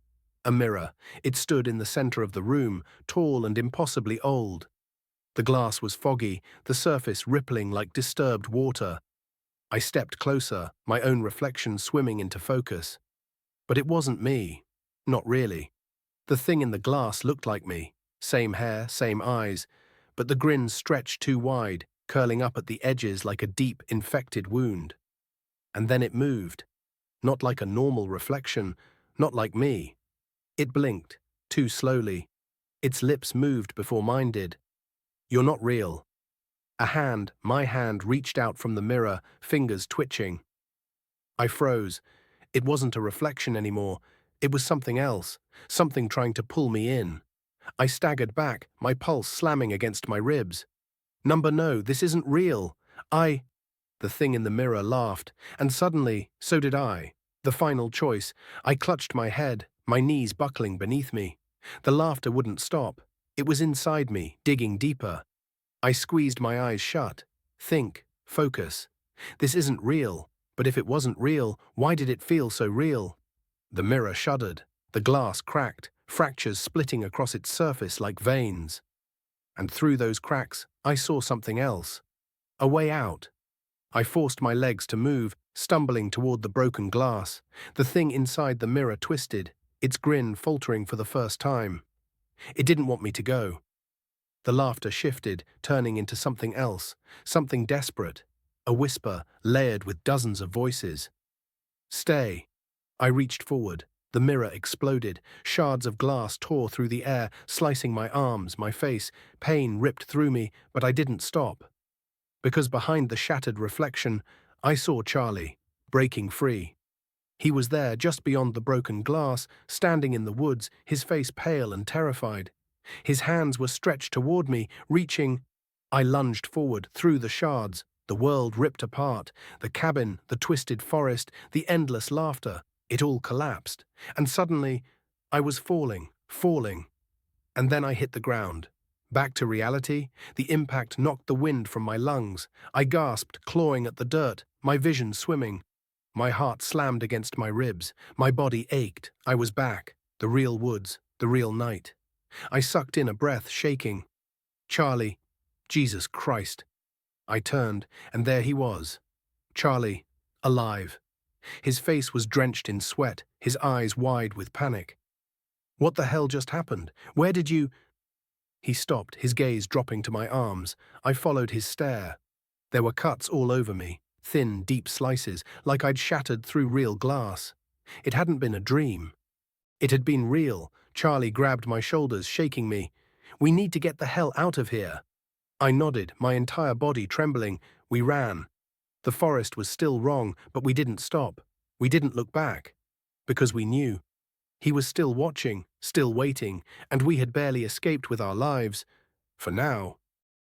A mirror. It stood in the center of the room, tall and impossibly old. The glass was foggy, the surface rippling like disturbed water. I stepped closer, my own reflection swimming into focus. But it wasn't me. Not really. The thing in the glass looked like me. Same hair, same eyes, but the grin stretched too wide, curling up at the edges like a deep, infected wound. And then it moved. Not like a normal reflection, not like me. It blinked, too slowly. Its lips moved before mine did. "You're not real." A hand, my hand, reached out from the mirror, fingers twitching. I froze. It wasn't a reflection anymore. It was something else, something trying to pull me in. I staggered back, my pulse slamming against my ribs. No, this isn't real. The thing in the mirror laughed, and suddenly, so did I. The final choice. I clutched my head, my knees buckling beneath me. The laughter wouldn't stop. It was inside me, digging deeper. I squeezed my eyes shut. Think, focus. This isn't real, but if it wasn't real, why did it feel so real? The mirror shuddered. The glass cracked, fractures splitting across its surface like veins. And through those cracks, I saw something else. A way out. I forced my legs to move, stumbling toward the broken glass. The thing inside the mirror twisted, its grin faltering for the first time. It didn't want me to go. The laughter shifted, turning into something else, something desperate. A whisper, layered with dozens of voices. "Stay." I reached forward. The mirror exploded. Shards of glass tore through the air, slicing my arms, my face. Pain ripped through me, but I didn't stop. Because behind the shattered reflection, I saw Charlie, breaking free. He was there just beyond the broken glass, standing in the woods, his face pale and terrified. His hands were stretched toward me, reaching. I lunged forward, through the shards. The world ripped apart. The cabin, the twisted forest, the endless laughter. It all collapsed. And suddenly, I was falling. And then I hit the ground. Back to reality, the impact knocked the wind from my lungs. I gasped, clawing at the dirt, my vision swimming. My heart slammed against my ribs. My body ached. I was back. The real woods, the real night. I sucked in a breath, shaking. Charlie. Jesus Christ. I turned, and there he was. Charlie, alive. His face was drenched in sweat, his eyes wide with panic. What the hell just happened? Where did you… He stopped, his gaze dropping to my arms. I followed his stare. There were cuts all over me, thin, deep slices, like I'd shattered through real glass. It hadn't been a dream. It had been real. Charlie grabbed my shoulders, shaking me. We need to get the hell out of here. I nodded, my entire body trembling. We ran. The forest was still wrong, but we didn't stop. We didn't look back. Because we knew. He was still watching, still waiting, and we had barely escaped with our lives. For now.